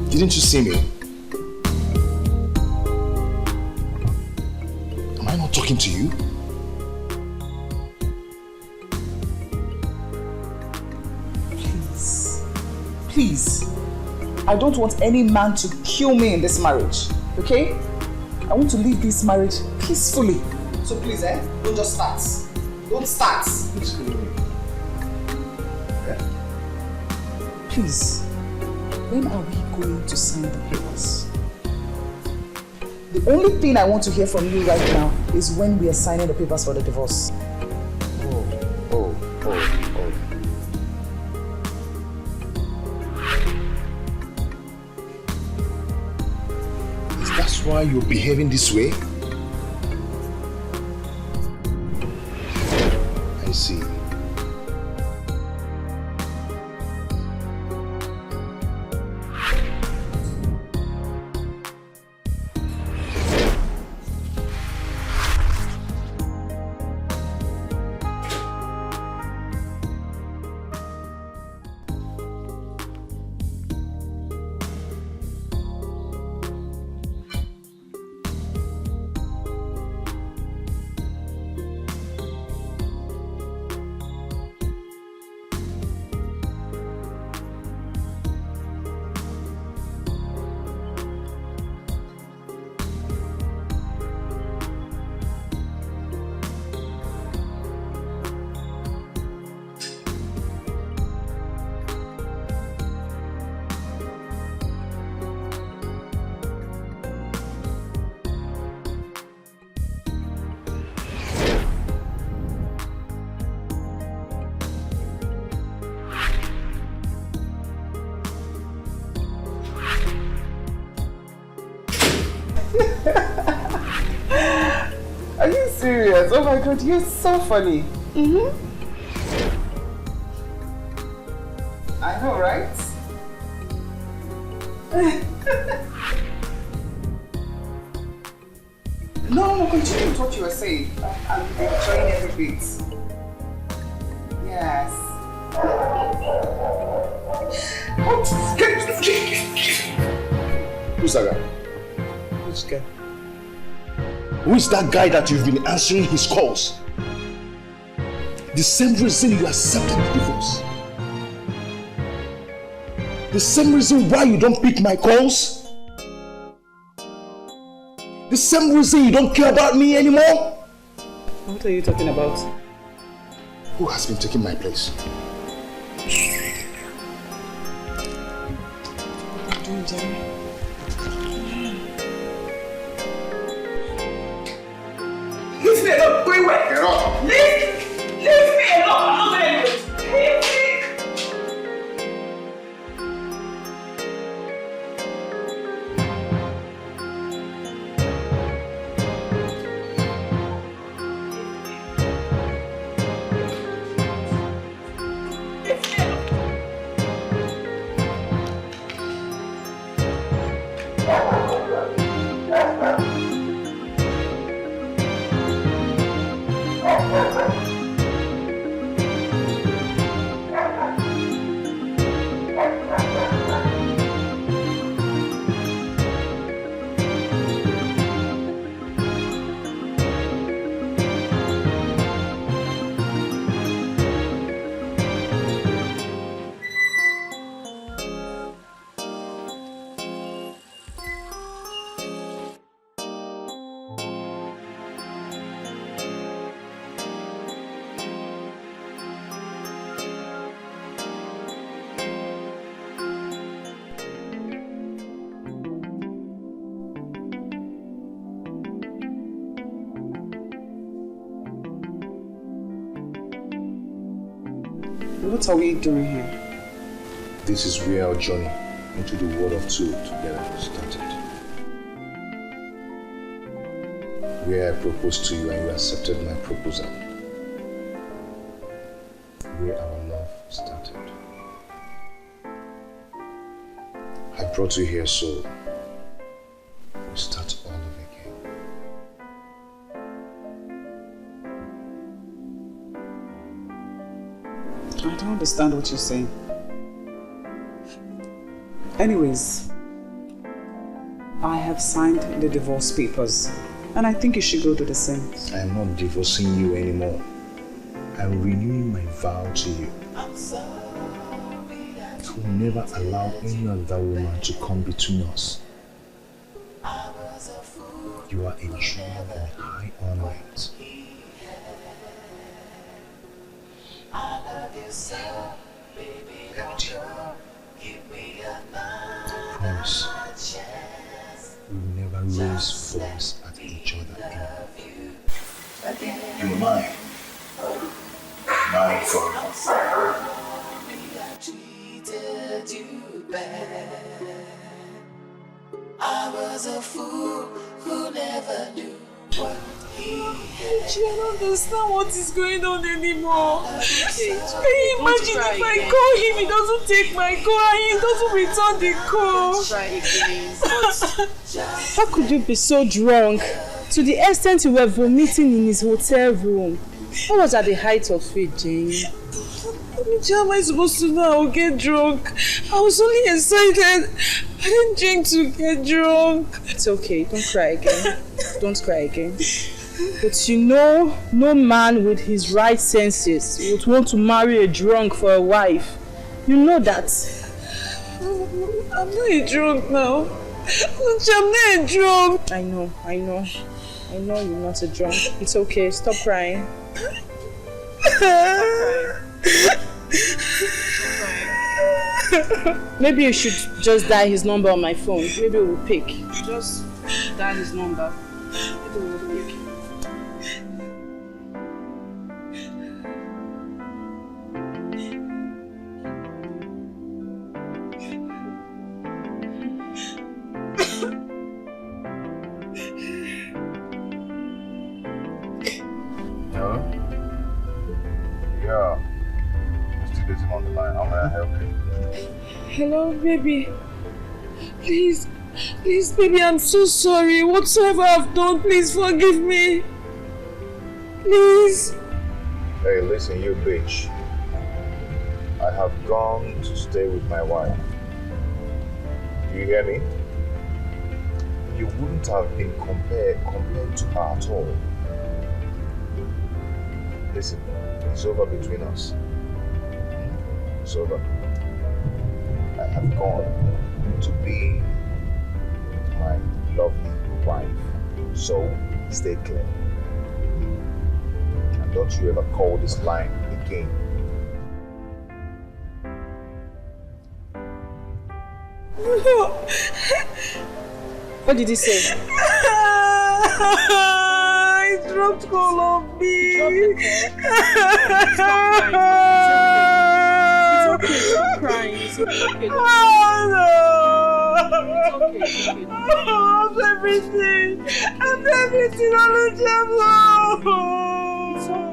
Didn't you see me? Am I not talking to you? Please. I don't want any man to kill me in this marriage, okay? I want to leave this marriage peacefully. So please, don't just start. Don't start. Please, when are we going to sign the papers? The only thing I want to hear from you right now is when we are signing the papers for the divorce. Oh. Is that why you're behaving this way? I see. Are you serious? Oh my god, you're so funny. know, right? No, continue with what you were saying. I'm enjoying every bit. Yes. Who's that guy? Which guy? Who is that guy that you've been answering his calls? The same reason you accepted the divorce. The same reason why you don't pick my calls. The same reason you don't care about me anymore. What are you talking about? Who has been taking my place? What are you doing, Jerry? Leave me alone! Go away! Get up! Leave me alone! I'm not going anywhere! Leave me! What are we doing here? This is where our journey into the world of two together started. Where I proposed to you and you accepted my proposal. Where our love started. I brought you here so we start all over again. I don't understand what you're saying. Anyways, I have signed the divorce papers and I think you should go do the same. I am not divorcing you anymore. I'm renewing my vow to you. To never allow any other woman to come between us. You are a jewel and a high ornament. Empty. I promise we will never raise voice at each other anymore. You're mine. Mine forever. I was a fool who never knew what he had. I don't understand what is going on anymore. Okay, Can you imagine if I again. call him, he doesn't take my call and he doesn't return the call? Try again. How could you be so drunk? To the extent you were vomiting in his hotel room. What was at the height of it, Jane? How am I supposed to know I'll get drunk? I was only excited. I didn't drink to get drunk. It's okay, don't cry again. Don't cry again. But you know, no man with his right senses would want to marry a drunk for a wife. You know that. I'm not a drunk now. I'm not a drunk. I know. I know you're not a drunk. It's okay, stop crying. Maybe you should just dial his number on my phone. Maybe we'll pick. Just dial his number. Maybe we'll pick. Yeah. You're still getting on the line. How may I help you? Hello, baby. Please, baby, I'm so sorry. Whatsoever I've done, please forgive me. Please. Hey, listen, you bitch. I have gone to stay with my wife. Do you hear me? You wouldn't have been compared to her at all. Listen, it's over between us. It's over. I have gone to be my lovely wife. So stay clear. And don't you ever call this line again. What did he say? I dropped call on me. Stop crying. It's okay. Oh no! It's okay. I'm everything on the table. It's okay.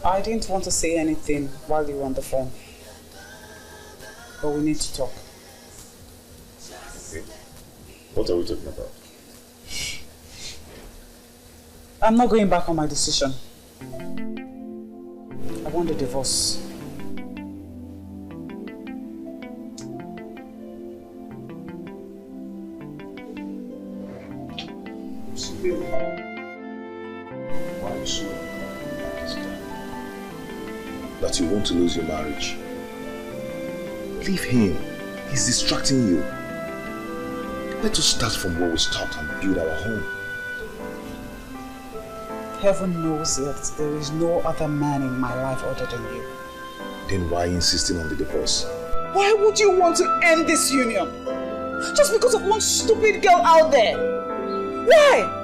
I didn't want to say anything while you were on the phone, but we need to talk. Okay. What are we talking about? I'm not going back on my decision. I want a divorce. Why are you so that you want to lose your marriage? Leave him. He's distracting you. Let us start from where we start and build our home. Heaven knows that there is no other man in my life other than you. Then why insisting on the divorce? Why would you want to end this union? Just because of one stupid girl out there? Why?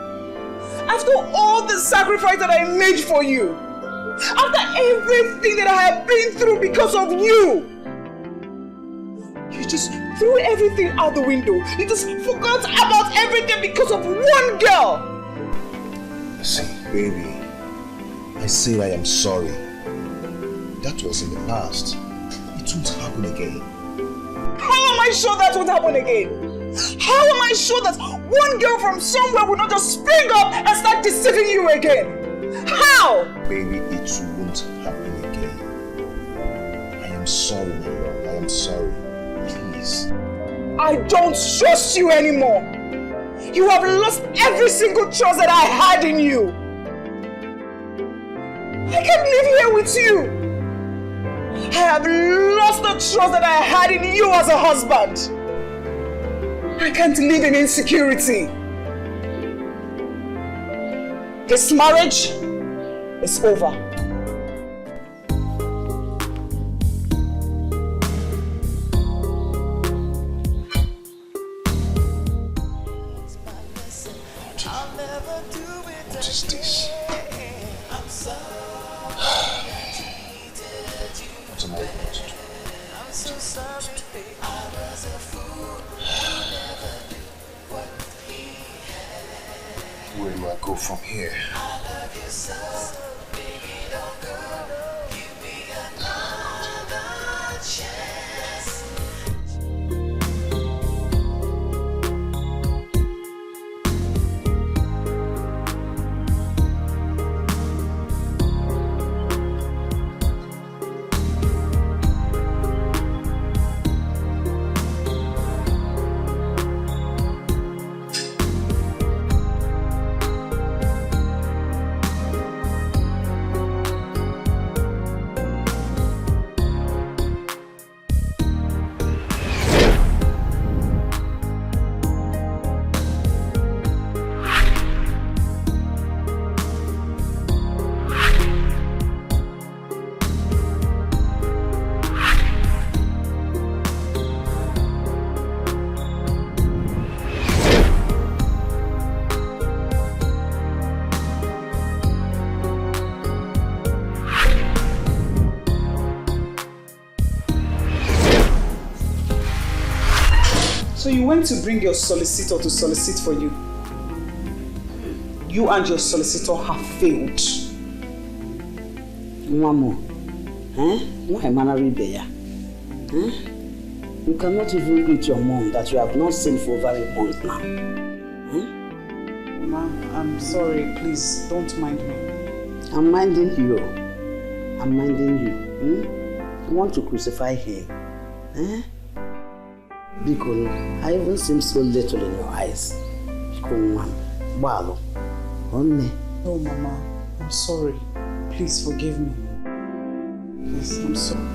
After all the sacrifice that I made for you, after everything that I have been through because of you, you just threw everything out the window. You just forgot about everything because of one girl. See, baby, I said I am sorry. That was in the past. It won't happen again. How am I sure that won't happen again? How am I sure that one girl from somewhere will not just spring up and start deceiving you again? How? Baby, it won't happen again. I am sorry, my love. I am sorry. Please. I don't trust you anymore. You have lost every single trust that I had in you. I can't live here with you. I have lost the trust that I had in you as a husband. I can't live in insecurity. This marriage is over. What is this? What am I going to do? Where do I go from here? went to bring your solicitor to solicit for you. You and your solicitor have failed. One more. Why am I read there? You cannot even greet your mom that you have not seen for over a month now. Ma'am, I'm sorry. Please, don't mind me. I'm minding you. I'm minding you. You want to crucify him? Because I even seem so little in your eyes. No, Mama. I'm sorry. Please forgive me. Please, I'm sorry.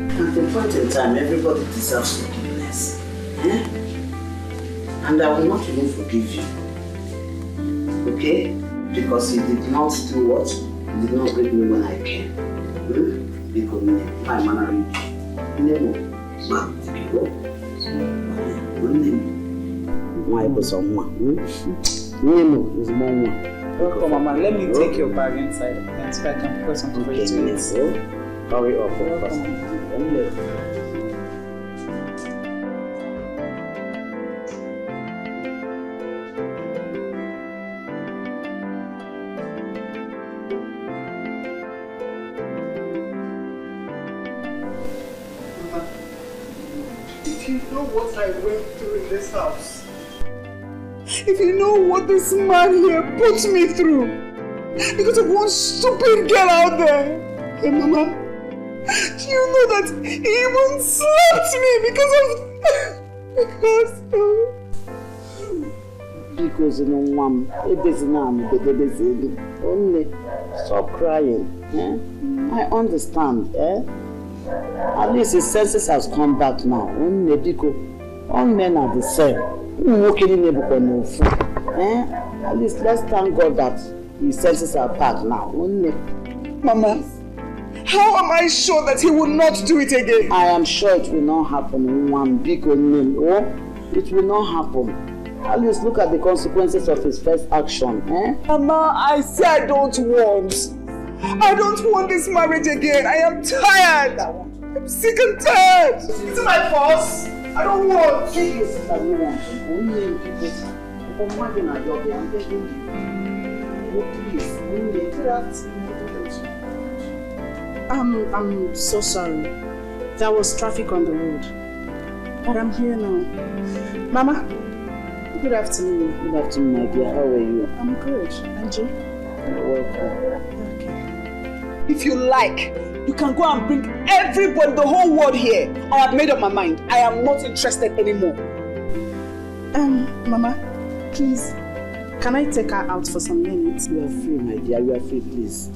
At a point in time, everybody deserves forgiveness. And I will not even forgive you. Okay? Because you did not do what? You did not greet me when I came. Because my manner never. Why was someone? Nemo is more one. Welcome, Mama. Let me take your bag inside and so I can prepare something for you to eat. Hurry up, If you know what I went through in this house, if you know what this man here put me through because of one stupid girl out there, hey Mama, do you know that he even slapped me because mom, it is only stop crying. I understand. At least his senses has come back now. All men are the same. At least let's thank God that his senses are back now. Mama, how am I sure that he will not do it again? I am sure it will not happen. One big name. It will not happen. At least look at the consequences of his first action. Mama, I say I don't want. I don't want this marriage again. I am tired. I'm sick and tired. Is it my boss? I don't want. I'm so sorry. There was traffic on the road. But I'm here now. Mama, good afternoon. Good afternoon, my dear. How are you? I'm good. And you? You're welcome. If you like, you can go and bring everybody, the whole world here. I have made up my mind. I am not interested anymore. Mama, please, can I take her out for some minutes? You are free, my dear. You are free, please.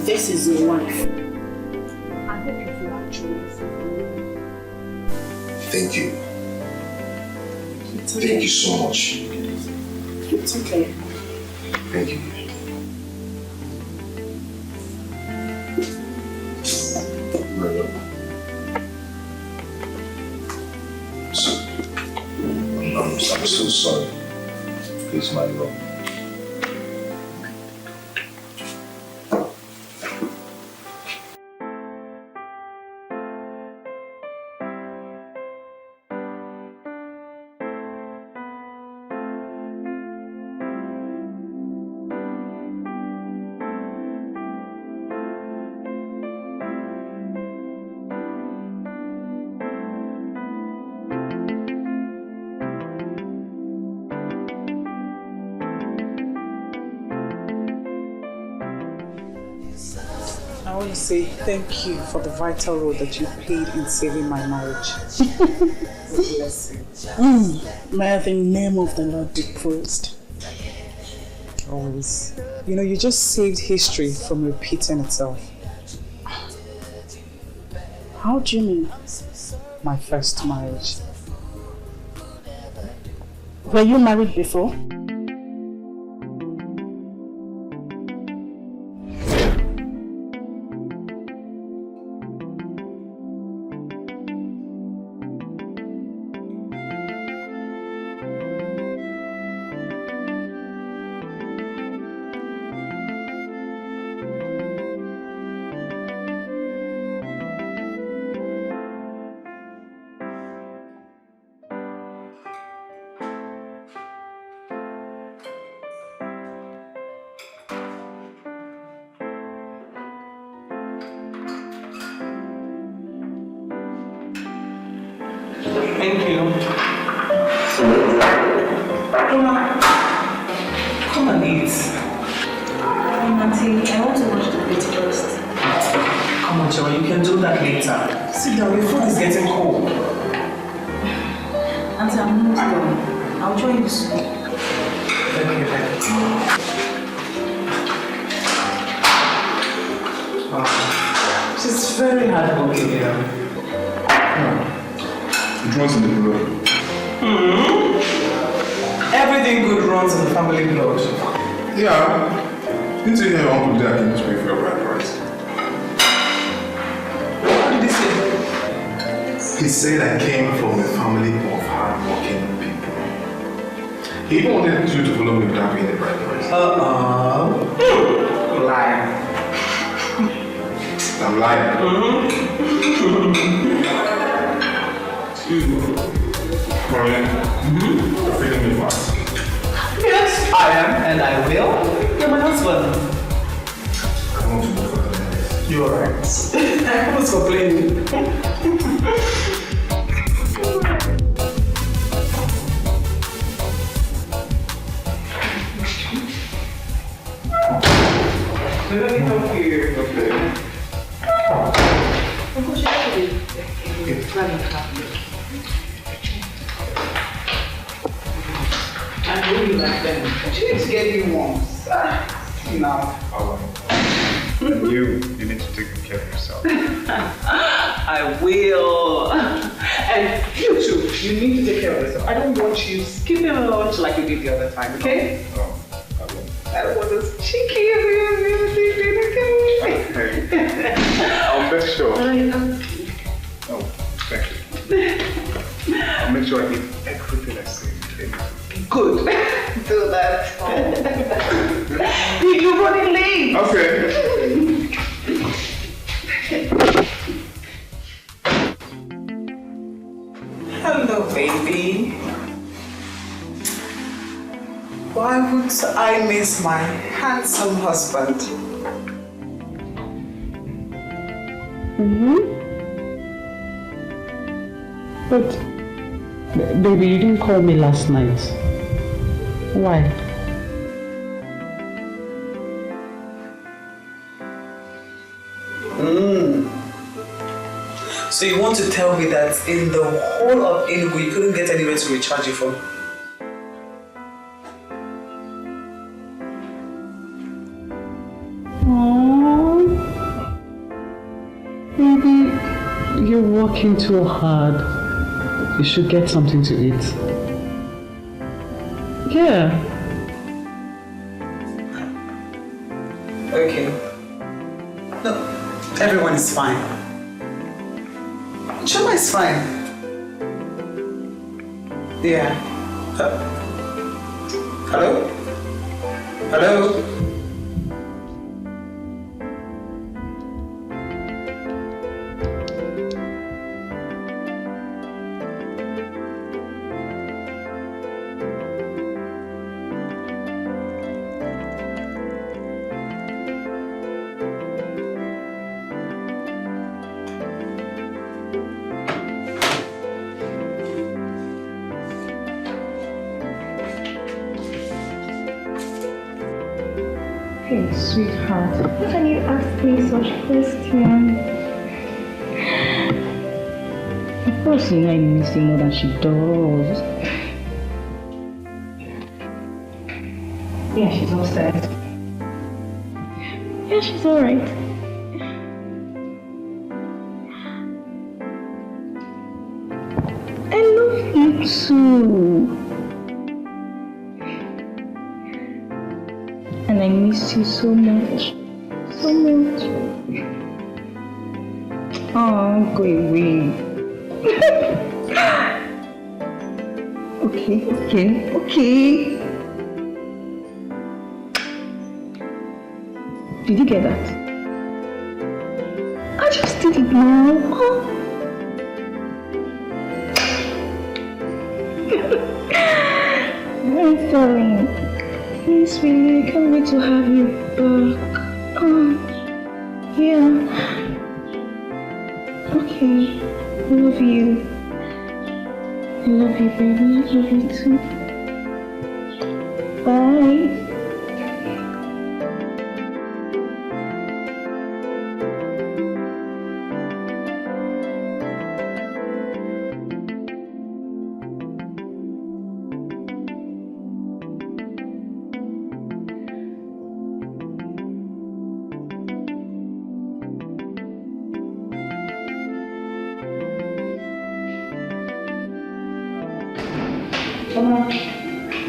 This is your wife. I hope you've liked her. Thank you. It's okay. Thank you so much. It's okay. Thank you. I'm so sorry. Please, my love. I want to say thank you for the vital role that you played in saving my marriage. Bless you. May the name of the Lord be praised. Always. You know, you just saved history from repeating itself. How do you mean? My first marriage. Were you married before? Thank you. Come and eat. Auntie, I want to watch the plate first. Come on, Joey, you can do that later. Sit down, your food is getting cold. Auntie, I'm not done. I'll join you soon. Thank you, she's very hardworking, you know. It runs in the blood. Everything good runs in the family blood. Yeah. Didn't you hear your uncle Jack came to pay for your bride price? What did he say? He said I came from a family of hardworking people. He even wanted you to follow me without paying the bride price. Lie. I'm lying. Marianne, you're feeling me fast. Yes, I am, and I will. You're my husband. I want to go further than this. You're right. I was complaining. Let me help you. Okay. I really like them. She needs to get you one. Now. You need to take care of yourself. I will. And you too, you need to take care of yourself. I don't want you skipping lunch like you did the other time, okay? Oh, I will. I don't want those cheeky okay? I'll make sure. Oh, thank you. I'll make sure I eat everything I say. Good. Do that. You're running late. Okay. Hello, baby. Why would I miss my handsome husband? But, baby, you didn't call me last night. Why? So you want to tell me that in the whole of Enugu you couldn't get anywhere to recharge your phone? Baby, you're working too hard. You should get something to eat. Yeah. Okay. No, everyone is fine. Chuma is fine. Yeah. Hello? Hello? sweetheart. How can you ask me such questions? Of course, you know I miss you more than she does. Yeah, she's upstairs. Yeah, she's alright. I love you too. And I miss you so much. So much. Oh, go away. Okay. Did you get that? I just did it now. Oh. I'm sorry. Yes, really, I can't wait to have you back. Yeah. Okay. I love you. I love you, baby. I love you too. Bye.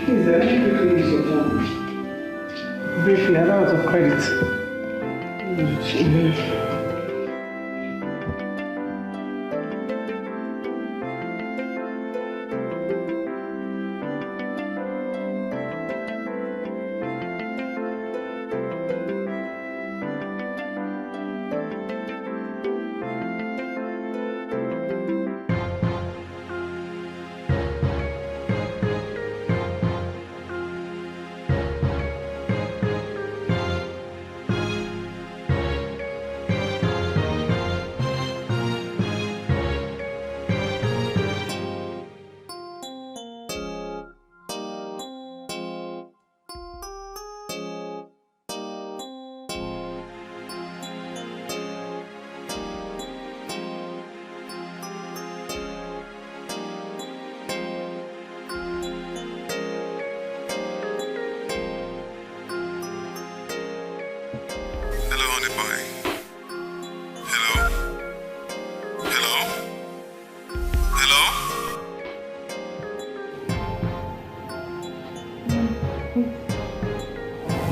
Please, let me quickly use your phone. Briefly, I know out of credit.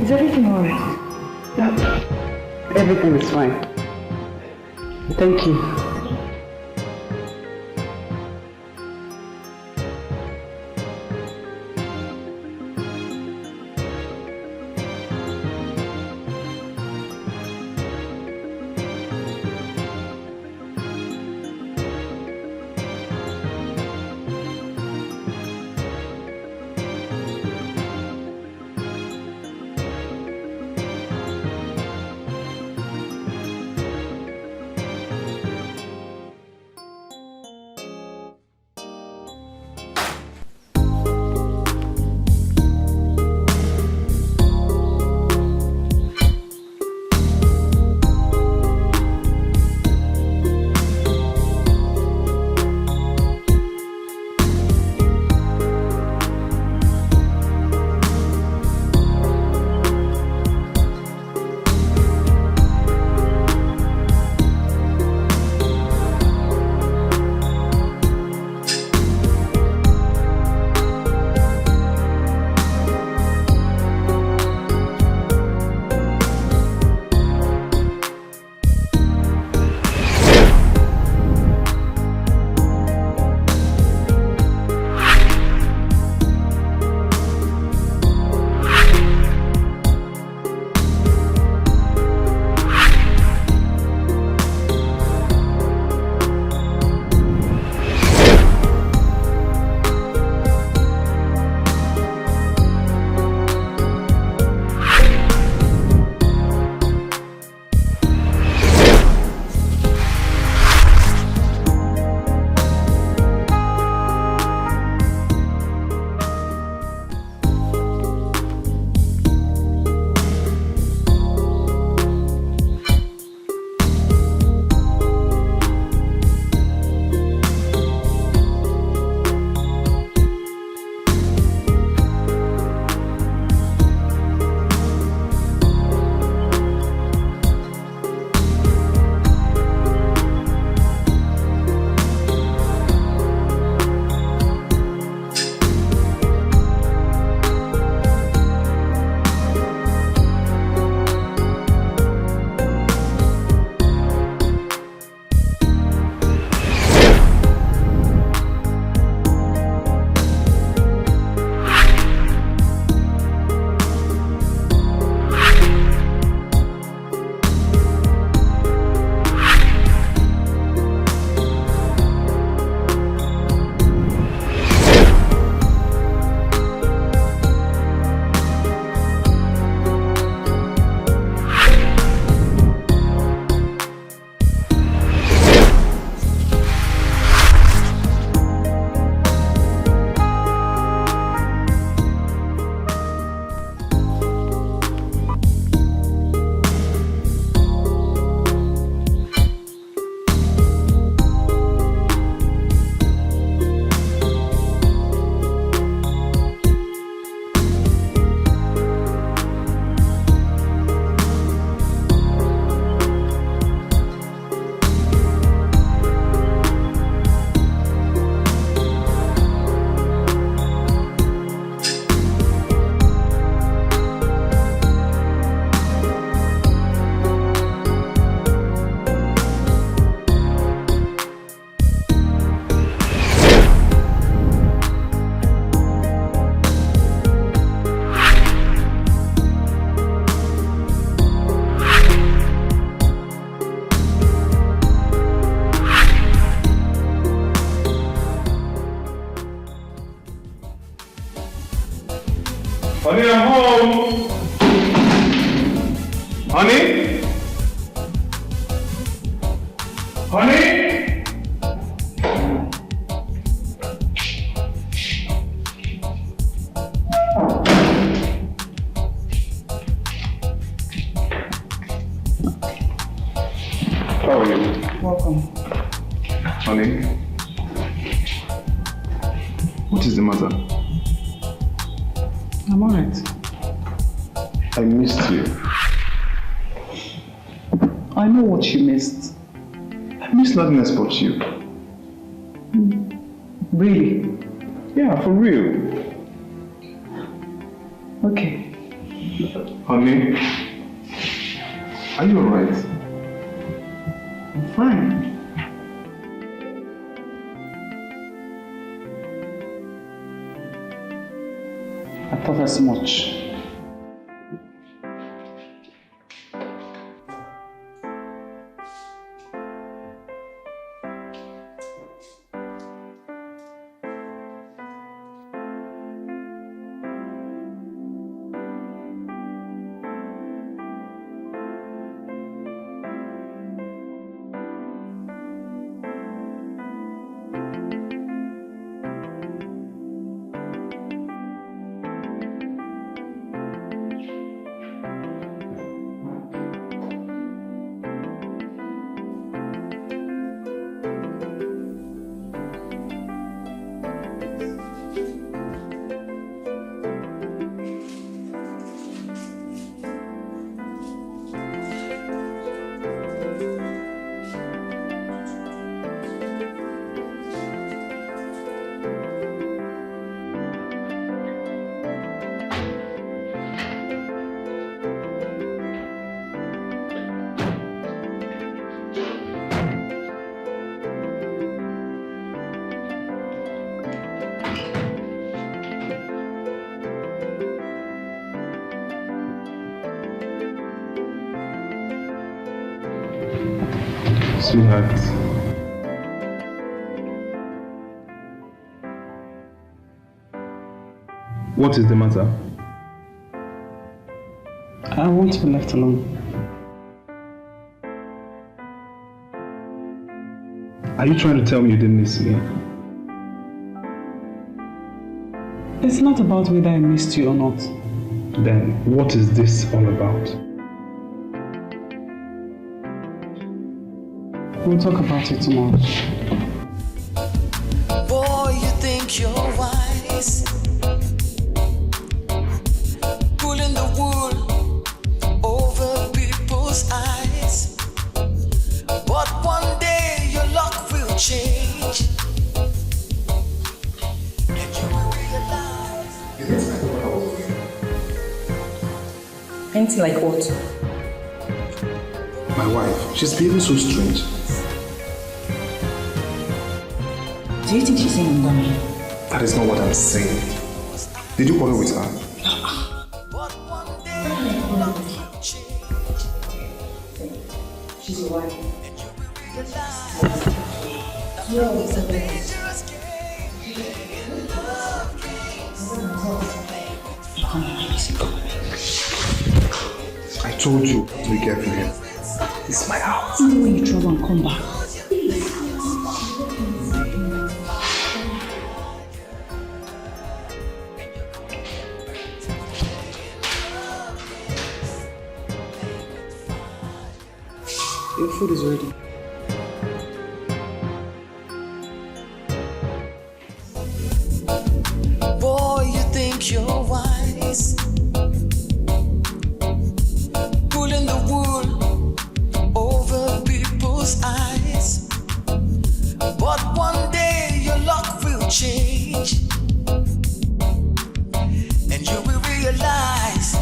Is everything alright? Everything is fine. Thank you. Honey? Honey? How are you? Welcome. Honey? What is the matter? I'm alright. I missed you. I know what you missed. I missed nothing else but you. Really? Yeah, for real. Okay. Honey? Are you alright? I'm fine. I thought as much. Sweetheart. What is the matter? I want to be left alone. Are you trying to tell me you didn't miss me? It's not about whether I missed you or not. Then what is this all about? We'll talk about it tomorrow. Boy, you think you're wise, pulling the wool over people's eyes. But one day your luck will change, and you will realize. Anything like what? My wife, she's behaving so strange. Do you think she's in Ghana? That is not what I'm saying. Did you quarrel with her? She's your wife. I told you to be careful here. This is my house. Even when you travel and come back. Your food is ready. Boy, you think you're wise, pulling the wool over people's eyes. But one day your luck will change, and you will realize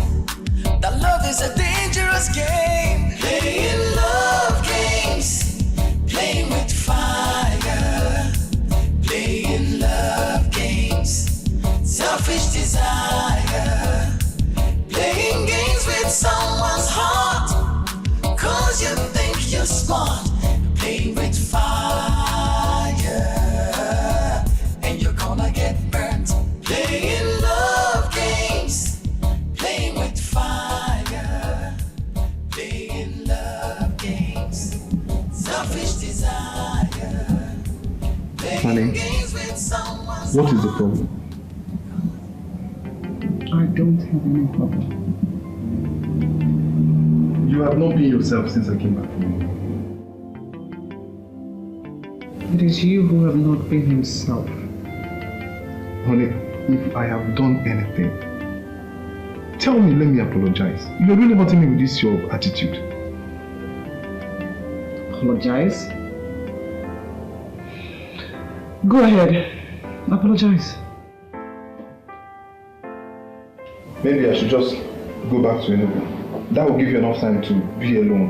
that love is a dangerous game. Playing love games. Honey, what is the problem? I don't have any problem. You have not been yourself since I came back from home. It is you who have not been himself. Honey, if I have done anything, tell me, let me apologize. You're really hurting me with this your attitude. Apologize? Go ahead. Apologize. Maybe I should just go back to Enugu. That will give you enough time to be alone.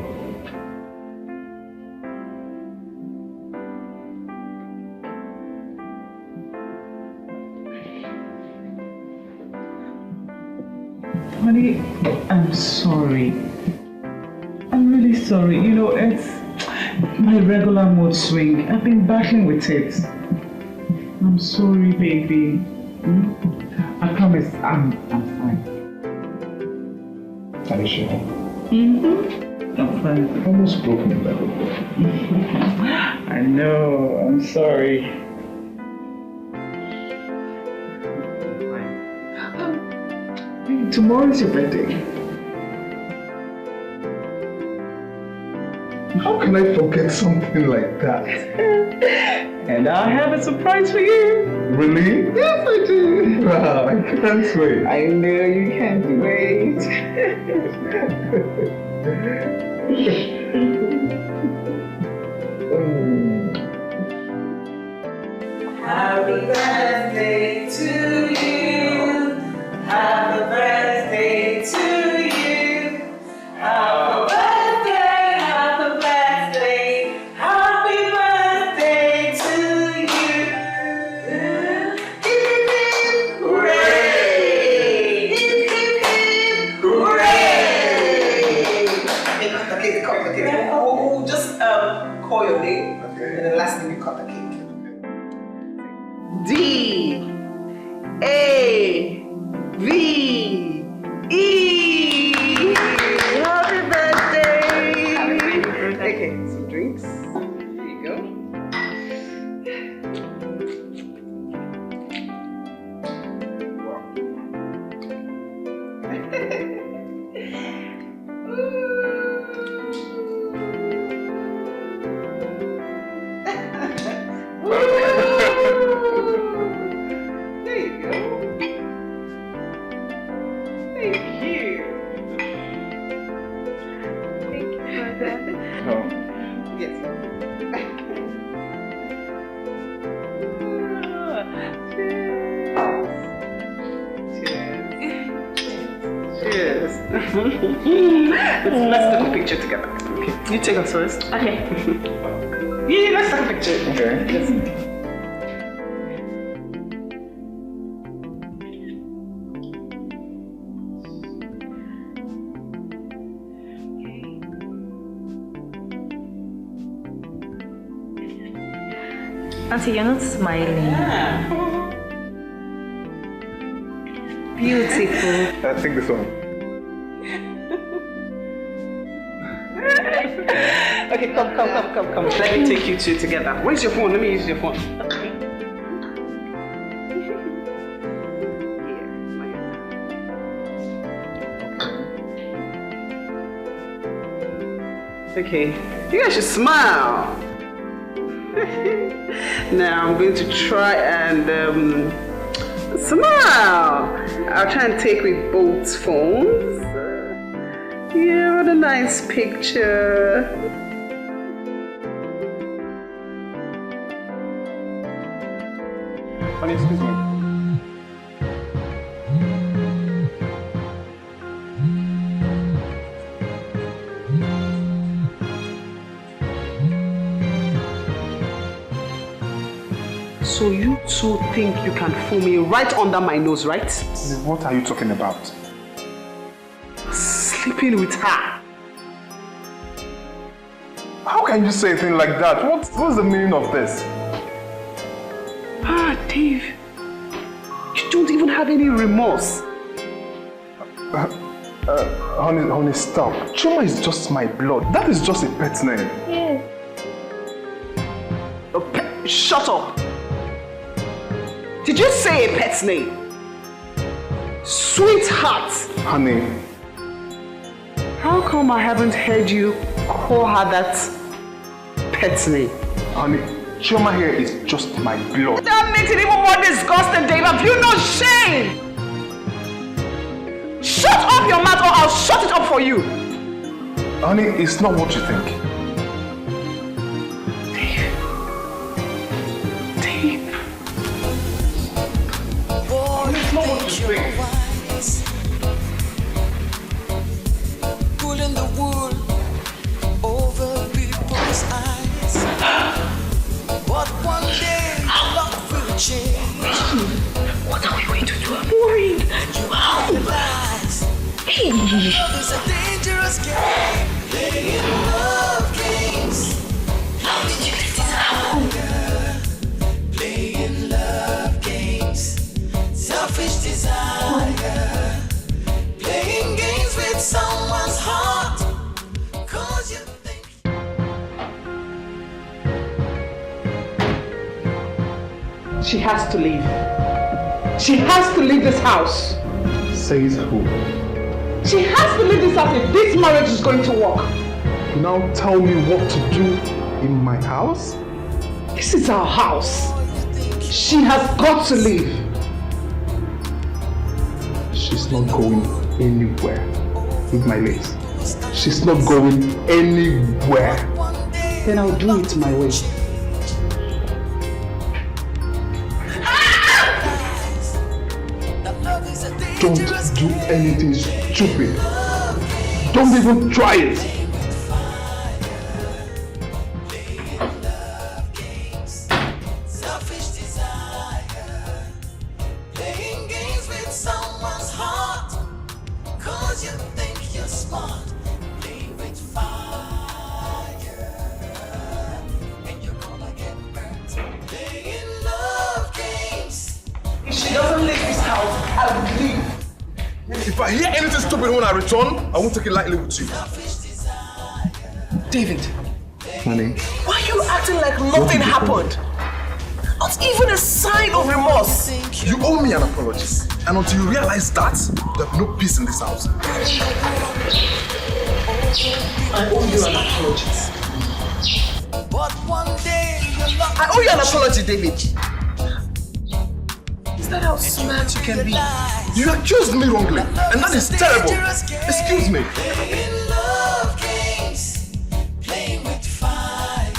Honey, I'm sorry. I'm really sorry. You know, it's my regular mood swing. I've been battling with it. I'm sorry, baby. I promise I'm fine. Are you sure? I'm fine. I've almost broken in that. I know. I'm sorry. Tomorrow is your birthday. How can I forget something like that? And I have a surprise for you. Really? Yes, I do. Wow, I can't wait. I know you can't wait. Happy birthday to you. Happy birthday to you. Happy birthday, happy birthday, happy birthday to you. Hip, hip, hip, hooray! Hip, hip, hip, hooray! Hey, cut the cake, cut the cake. We'll just call your name, and then last name you cut the cake. D A V E. Happy birthday! Okay, some drinks. Here you go. Wow. There you go. Thank you. Thank you for that. Oh. Yes. Cheers. Let's take a picture together. Okay. You take us first. Okay. Yeah, let's take a picture. Okay. Yes. Auntie, you're not smiling. Beautiful. I think this one. Okay, come. Let me take you two together. Where's your phone? Let me use your phone. Okay. Okay, you guys should smile. Now I'm going to try and smile. I'll try and take with both phones. Yeah, what a nice picture. Honey, excuse me. So you two think you can fool me right under my nose, right? What are you talking about? Sleeping with her. How can you say a thing like that? What's the meaning of this? Ah, Dave. You don't even have any remorse. Honey, stop. Chuma is just my blood. That is just a pet name. Yes. A pet? Shut up. Did you say a pet's name? Sweetheart. Honey. How come I haven't heard you call her that pet's name? Honey, Chioma here is just my blood. That makes it even more disgusting, Dave. Have you no shame? Shut up your mouth or I'll shut it up for you. Honey, it's not what you think. Dave. Honey, it's not what you think. Pulling the wool over people's eyes. But one day luck will change. What are we going to do? I'm worried. Wow. Hey. Love is a dangerous game. Playing love games. How did you let this happen? Playing love games. Selfish desire. Playing games with someone's heart. Cause you think. She has to leave. She has to leave this house. Says who? She has to leave this house if this marriage is going to work. Now tell me what to do in my house? This is our house. She has got to leave. She's not going anywhere with my legs. She's not going anywhere. Then I'll do it my way. Don't do anything stupid. Don't even try it. Selfish desire. Playing games with someone's heart. Cause you think you're smart. Play with fire. And you're gonna get burnt. Playing love games. If she doesn't leave this house, I will leave. If I hear anything stupid when I return, I won't take it lightly with you. David. Honey. Why are you acting like nothing happened? Not even a sign of remorse. You owe me an apology. And until you realize that, there'll be no peace in this house. I owe you an apology. But one day I owe you an apology, David. Is that how smart you can be? You accused me wrongly, and that is terrible. Excuse me. playing love games. Playing with fire.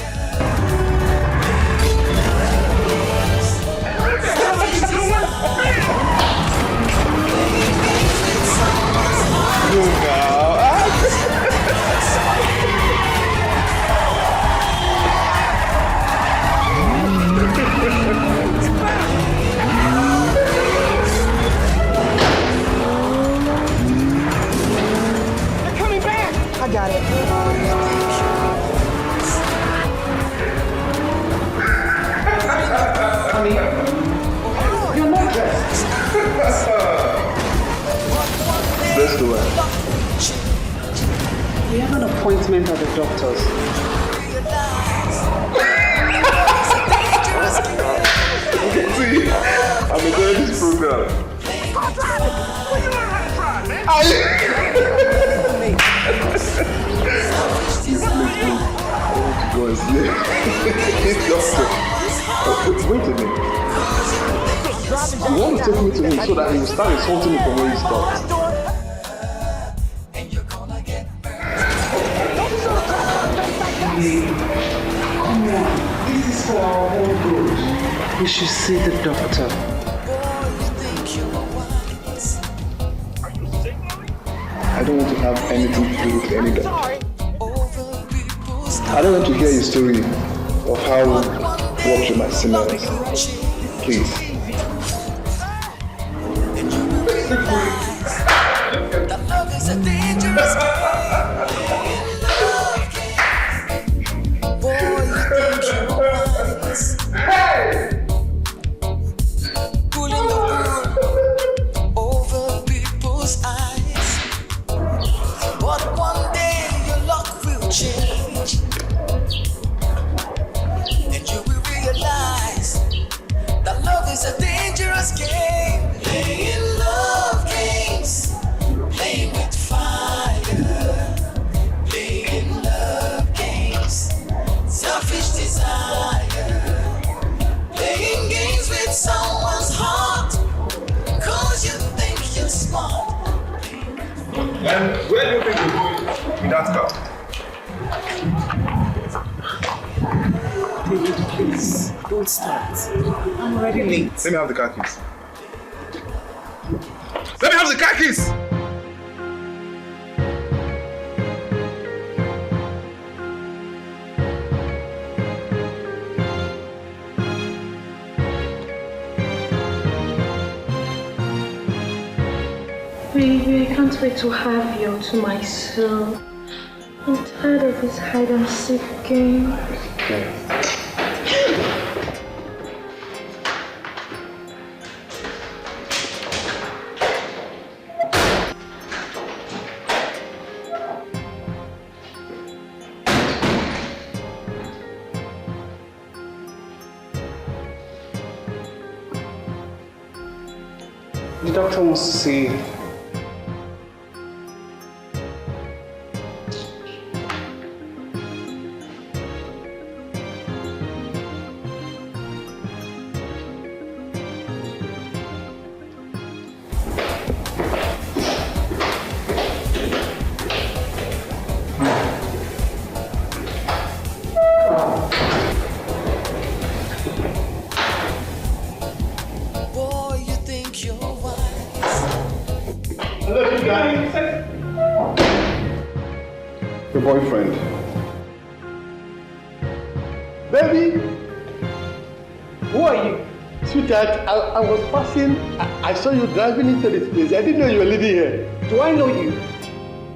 I got it. Honey, you're not dressed. Let's do it. We have an appointment at the doctor's. See, I'm enjoying this program. Go and sleep. Wait a minute. You want to take me to him so that he will start insulting me from where he stopped. Come on, this is for our own good. We should see the doctor. I don't want to have anything to do with any doctor. I don't want to hear your story of how you walked through my sinners. Please. That love is a dangerous game. Boy, you think you're wise. Pulling the wool over people's eyes. But one day your luck will change. And you will realize that love is a David, please, don't start. I'm already late. Let me have the car keys. Let me have the car keys! Baby, I can't wait to have you to myself. I'm tired of this hide and seek game. The doctor wants to see you. Your boyfriend. Baby! Who are you? Sweetheart, I was passing. I saw you driving into this place. I didn't know you were living here. Do I know you?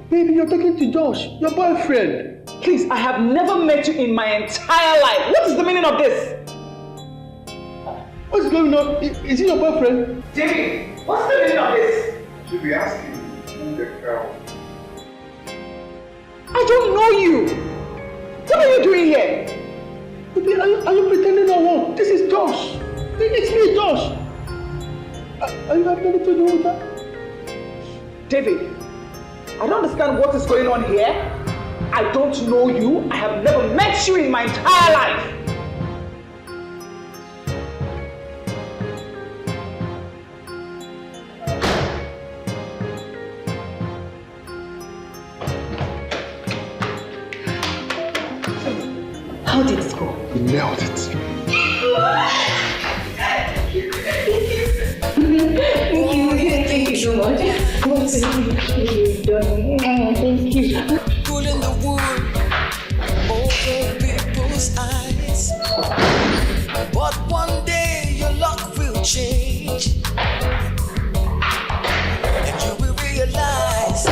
Baby, you're talking to Josh, your boyfriend. Please, I have never met you in my entire life. What is the meaning of this? What's going on? Is he your boyfriend? Jimmy, what's the meaning of this? Should be asking the cow. I don't know you. What are you doing here? Baby, are you pretending or what? This is Josh. It's me, Josh. Are you having anything to do with that? David, I don't understand what is going on here. I don't know you. I have never met you in my entire life. How did it go? You nailed it. Thank you so much. Thank you. Pulling the wool over people's eyes. But one day your luck will change, and you will realize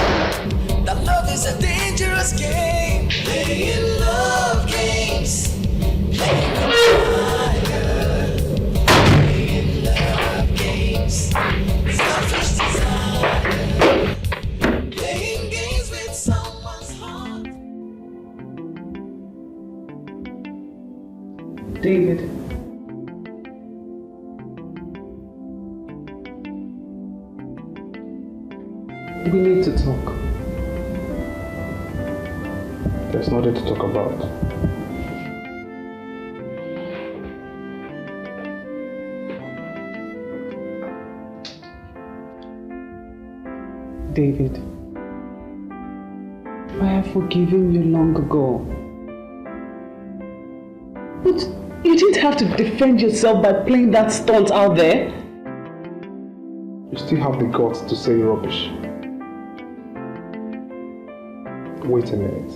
that love is a dangerous game. Playing love games, playing fire, playing love games, selfish desire, playing games with someone's heart. David. We need to talk. There's nothing to talk about. David, I have forgiven you long ago. But you didn't have to defend yourself by playing that stunt out there. You still have the guts to say rubbish. Wait a minute.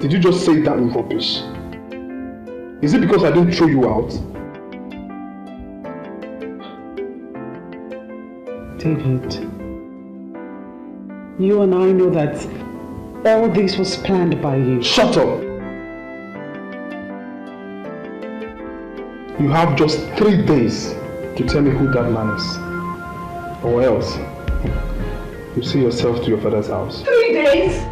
Did you just say that rubbish? Is it because I didn't throw you out? David, you and I know that all this was planned by you. Shut up! You have just 3 days to tell me who that man is. Or else, you see yourself to your father's house. 3 days?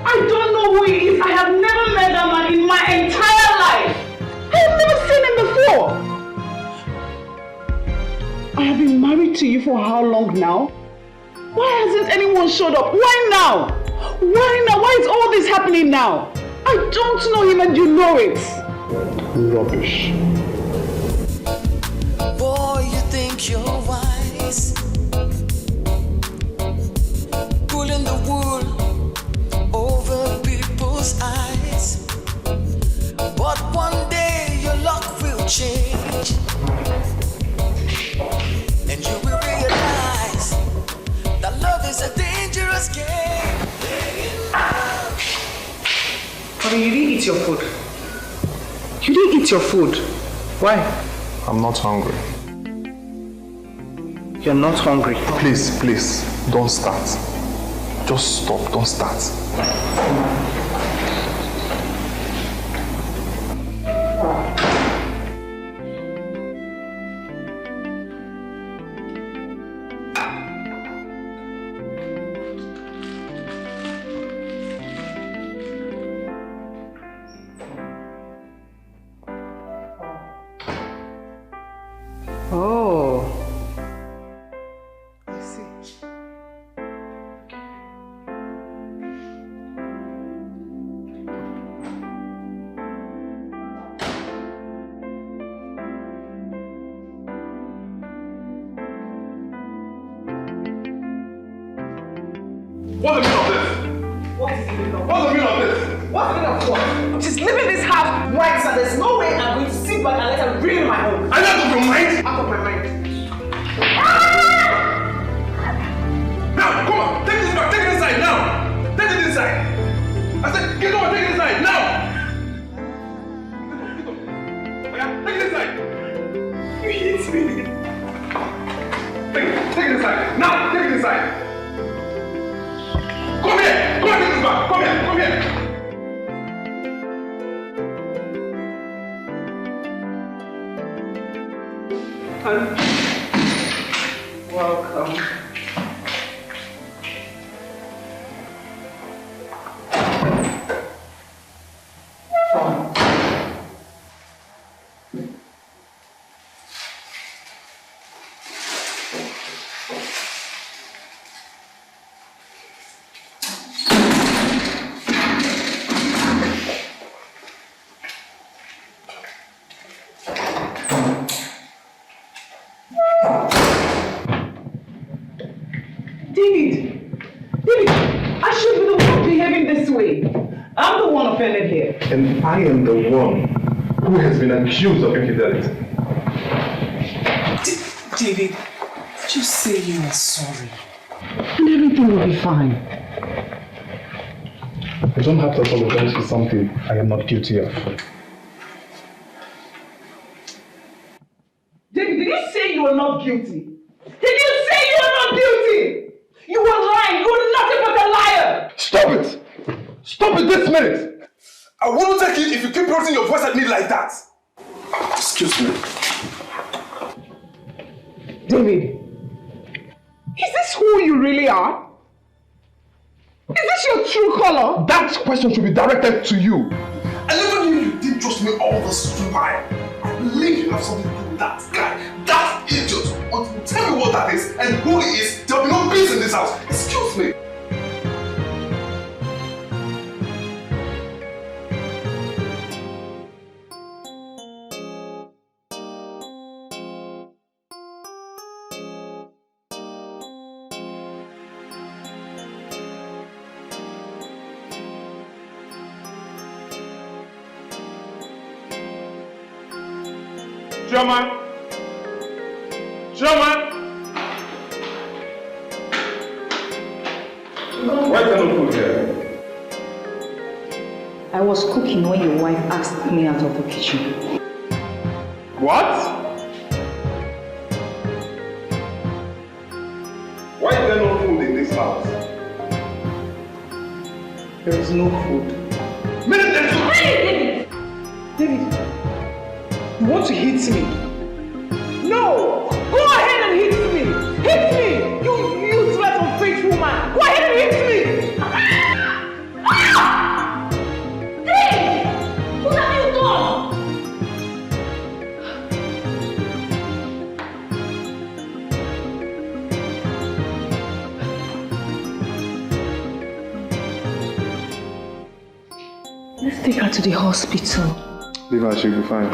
I don't know who he is. I have never met that man in my entire life. I have never seen him before. I have been married to you for how long now? Why hasn't anyone showed up? Why now? Why now? Why is all this happening now? I don't know him and you know it. Rubbish. Boy, you think you're wise, pulling the wool Mommy, you didn't eat your food. You didn't eat your food. Why? I'm not hungry. You're not hungry. Please, please, don't start. Just stop, don't start. Oh. I see. What's the meaning of this? What is the meaning of What's the meaning of this? What's the meaning of what? She's leaving this house right, so there's no way I'm going to sit back and let her ruin my home. Are you out of your mind? Out of my mind. Now, come on, take this back, take it inside now. Take it inside. I said, get on, take it inside now. Get on. Okay, take it inside. You hit me. Take it inside. Now, take it inside. Come here, come on, take this back. Come here, come here. Welcome. And I am the one who has been accused of infidelity. David, just say you are sorry. And everything will be fine. I don't have to apologize for something I am not guilty of. David, did you say you are not guilty? Did you say you are not guilty? You were lying. You were nothing but a liar. Stop it! Stop it this minute! I won't take it if you keep raising your voice at me like that. Excuse me. David, is this who you really are? Is this your true color? That question should be directed to you. I never knew you didn't trust me all this while. I believe you have something to do with that guy, that idiot. Until you tell me what that is and who he is, there will be no peace in this house. Excuse me. German! Why is there no food here? I was cooking when your wife asked me out of the kitchen. What? Why is there no food in this house? There is no food. David! David! You want to hit me? No! Go ahead and hit me! Hit me! You useless, unfaithful man! Go ahead and hit me! Hey! What have you done? Let's take her to the hospital. Leave her, she'll be fine.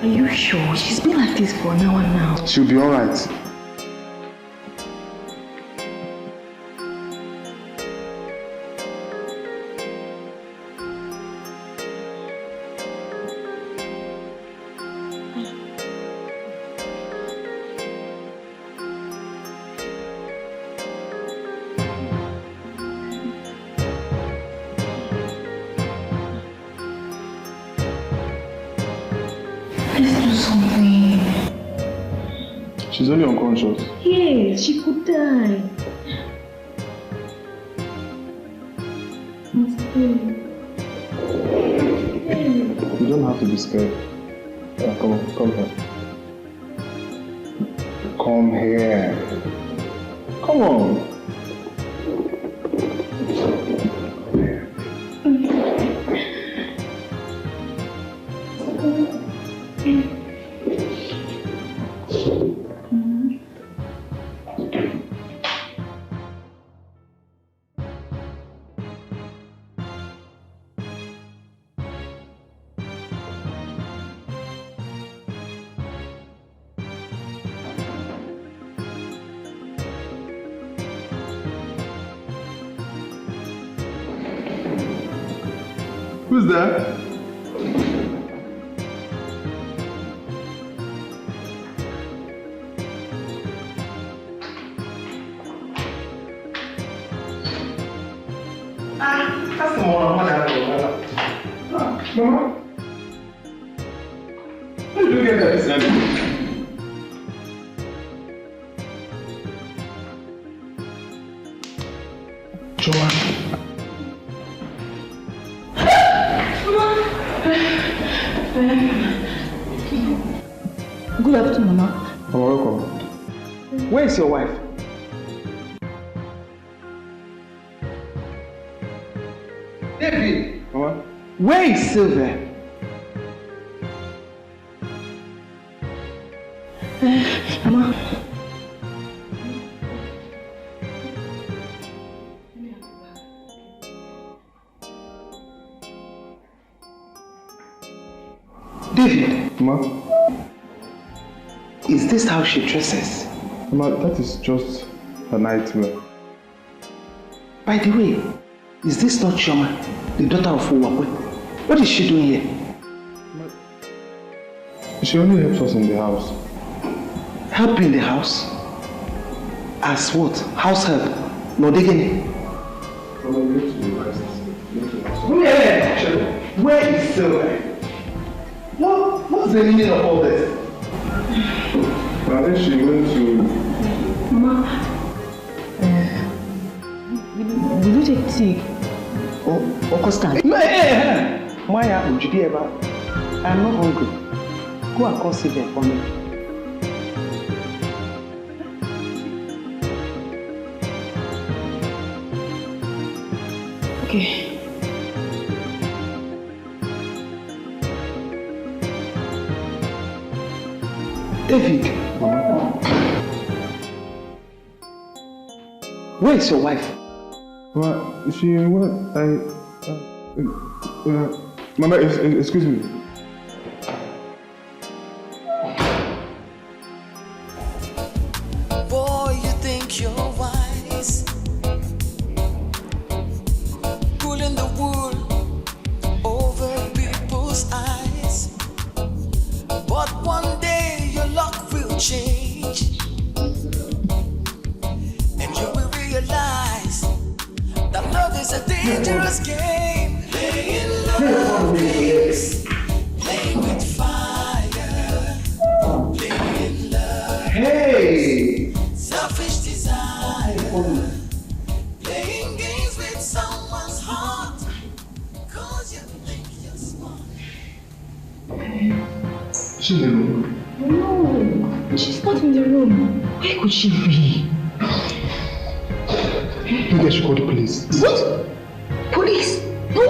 Are you sure? She's been like this for an hour now. She'll be alright. something. She's only unconscious. Yes, she could die. You don't have to be scared. Come here. Come here. Come on. Who's that? That's the one I Mama? How did you get that descendant? Joanne. Good afternoon, Mama. You're welcome. Where is your wife? David! Mama? Where is Sylvia? Mama. David! Mama? Is this how she dresses? Mama, that is just a nightmare. By the way, is this not Chioma, the daughter of Uwakwe? What is she doing here? She only helps us in the house. Help in the house? As what? House help? No digging? Mama, you need to be rest. Where is Sylvia? What's the meaning of all this? I think she went to... Mama, will you take tea? Or Costa? Maya, would you ever? I'm not hungry. Go and call Sylvia for me. Okay. David! Where is your wife? Well, she went. Mama, excuse me. Boy, you think you're wise, pulling the wool over people's eyes. But one day your luck will change, and you will realize that love is a dangerous game. Playing love is playing with fire, playing love. Hey! Selfish desire, playing games with someone's heart, cause you think you're smart. She's in the room. No, she's not in the room. Where could she be? Maybe I should call the police. What? Police? No!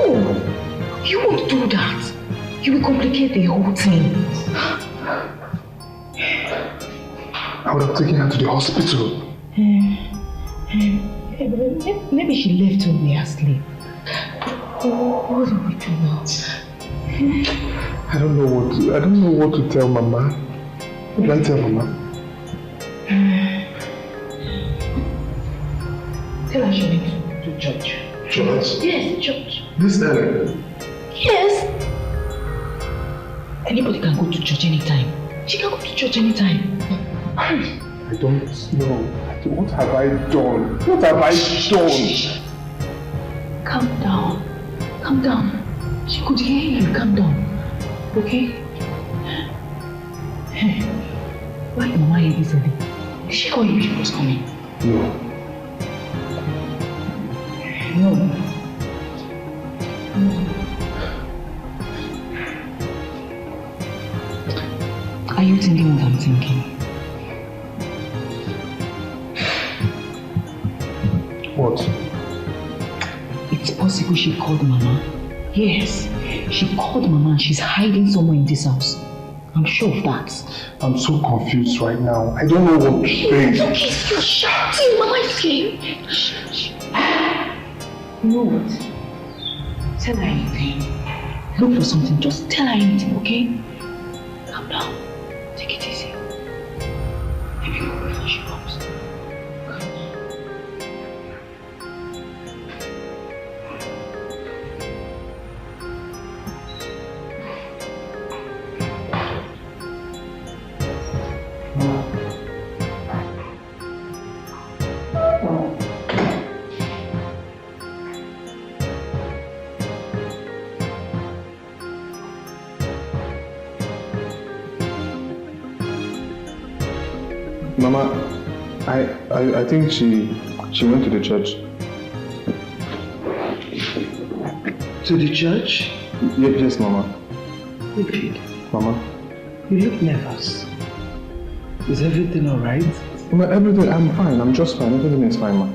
You won't do that. You will complicate the whole thing. I would have taken her to the hospital. Maybe she left when we are asleep. What do we do now? I don't know what to tell Mama. What do I tell Mama? Tell her she went to church. Church? Yes, church. This early? Yes. Anybody can go to church anytime. She can go to church anytime. I don't know. What have I done? What have I done? Calm down. Calm down. She could hear you. Calm down. Okay? Hey, why did Mama hear this early? Did she call you she was coming? No. No. Are you thinking what I'm thinking? What? It's possible she called Mama. Yes, she called Mama and she's hiding somewhere in this house. I'm sure of that. I'm so confused right now. I don't know what to say. You're shouting. Mama is here. Shh. You know what? Tell her anything. Look for something. Just tell her anything, okay? Calm down. Take it easy. Maybe go before she comes. Mama, I think she went to the church. To the church? Yes, Mama. David. Mama. You look nervous. Is everything alright? Mama, everything, I'm fine. I'm just fine. Everything is fine, Ma.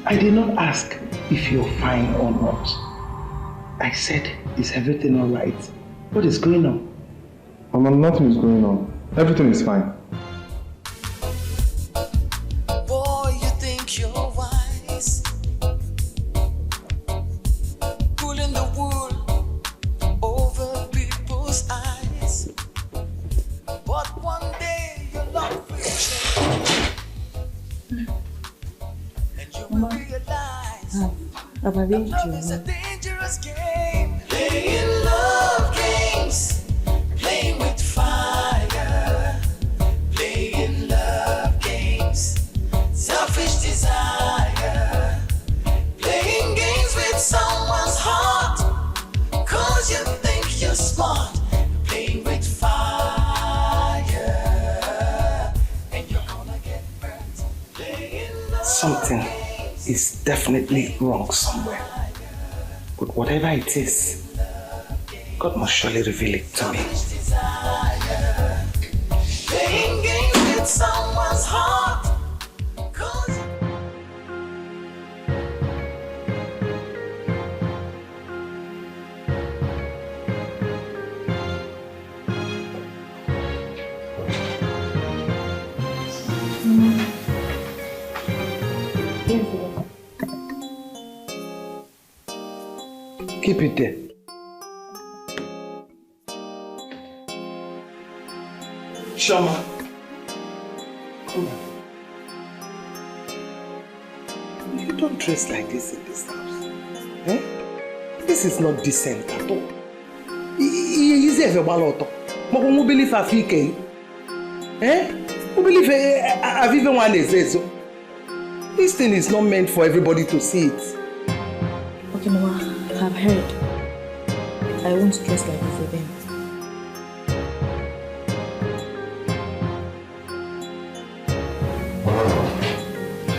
I did not ask if you're fine or not. I said, is everything alright? What is going on? Mama, nothing is going on. Everything is fine. Boy, you think you're wise, pulling the wool over people's eyes. But one day your love will change, and you will realize that love is a dangerous game. Playing love games, playing with fire, playing love games, selfish desire, playing games with someone's heart, 'cause you think you're smart, playing with fire, and you're gonna get burnt. Something is definitely wrong somewhere. But whatever it is, God must surely reveal it to me. Playing games with someone's heart, 'cause Keep it there. Shoma, come on. You don't dress like this in this house. Eh? This is not decent at all. Easy if you want to. But who believe I feel okay? Eh? Who believe I've even one is so? This thing is not meant for everybody to see it. Okay, Mama, I've heard. I won't dress like this again.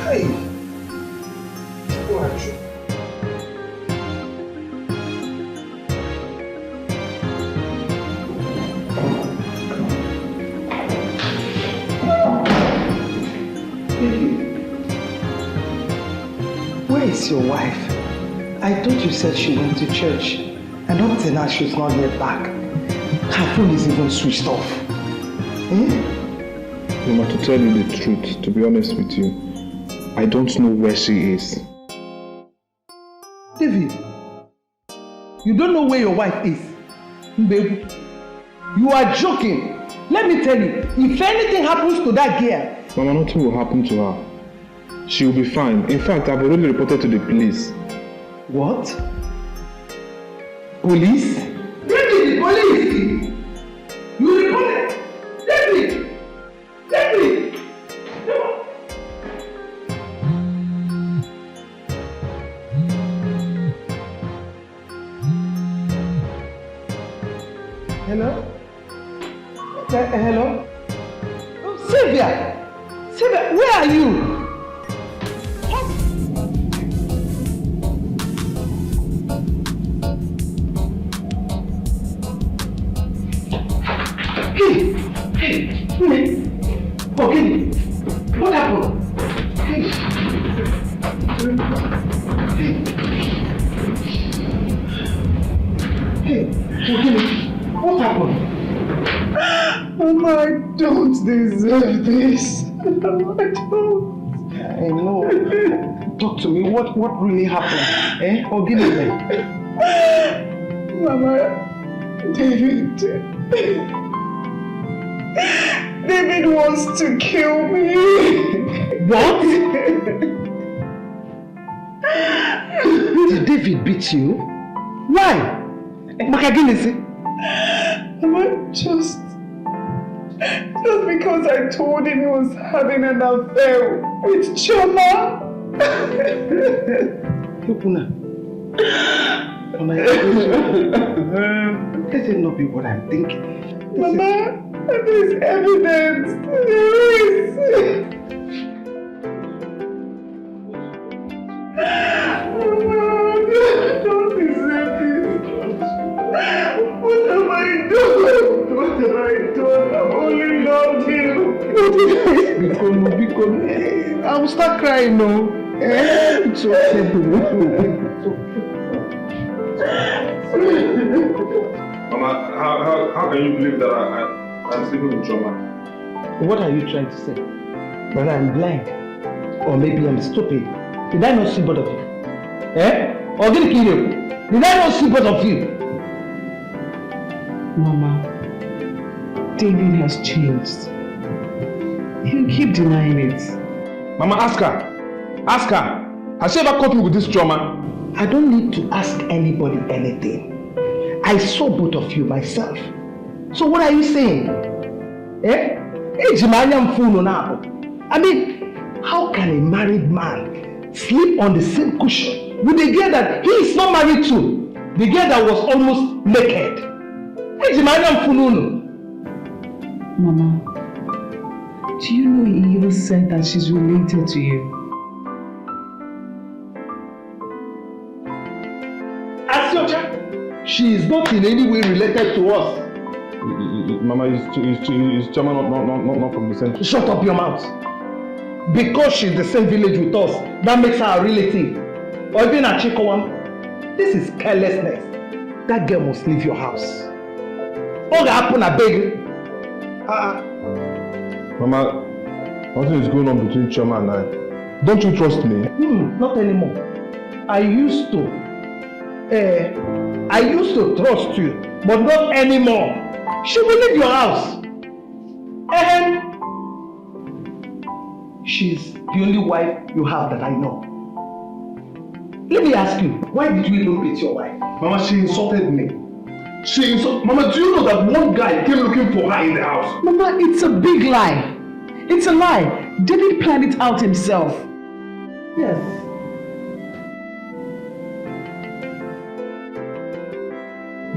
Hey! Who are you? Where is your wife? I thought you said she went to church, and up till now she's not yet back. Her phone is even switched off. Mama, to tell you the truth, to be honest with you, I don't know where she is. David, you don't know where your wife is? Baby, you are joking. Let me tell you, if anything happens to that girl... Mama, nothing will happen to her. She will be fine. In fact, I've already reported to the police. What? Police? David, the police! You reported? David! David! Hello? Hello? Oh, Sylvia! Sylvia, where are you? Hey! Okay, what happened? Hey, what happened? Mama, I don't deserve this. I don't. I know. Talk to me. What really happened? Eh? Forgive me. Mama, David wants to kill me. What? Did David beat you? Why? Makaginisi? Mama, just because I told him he was having an affair with Choma. This will not be what I'm thinking. Mama, there's evidence. There is. Mama, don't deserve this. What have I done? What have I done? I only loved him. Because I will start crying now. It's okay. Mama, how can you believe that I'm sleeping with Choma? What are you trying to say? That I'm blind? Or maybe I'm stupid? Did I not see both of you? Eh? Or did I kill you? Did I not see both of you? Mama, David has changed. He'll keep denying it. Mama, ask her. Ask her. Has she ever caught me with this Choma? I don't need to ask anybody anything. I saw both of you myself. So what are you saying? Eh? I mean, how can a married man sleep on the same cushion with a girl that he is not married to? The girl that was almost naked. Mama, do you know he even said that she's related to you? Asyocha, she is not in any way related to us. Mama, is Choma not from the same... Shut up your mouth. Because she's the same village with us, that makes her a relative. Or even a Chikowam. This is carelessness. That girl must leave your house. All that happened, I beg. Mama, nothing is going on between Choma and I. Don't you trust me? Not anymore. I used to trust you, but not anymore. She will leave your house. She's the only wife you have that I know. Let me ask you, why did you even beat your wife? Mama, she insulted me. Mama, do you know that one guy came looking for her in the house? Mama, it's a big lie. It's a lie. David planned it out himself. Yes.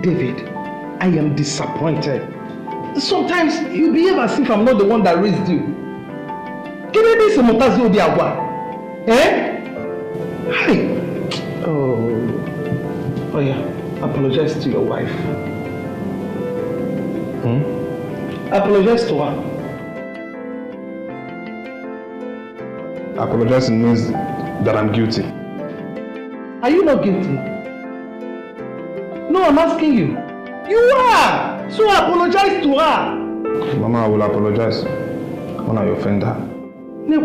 David, I am disappointed. Sometimes you behave as if I'm not the one that raised you. Eh? Hi. Oh yeah. Apologize to your wife. Apologize to her. Apologizing means that I'm guilty. Are you not guilty? No, I'm asking you. You are! So apologize to her. Mama, I will apologize when I offend her. No.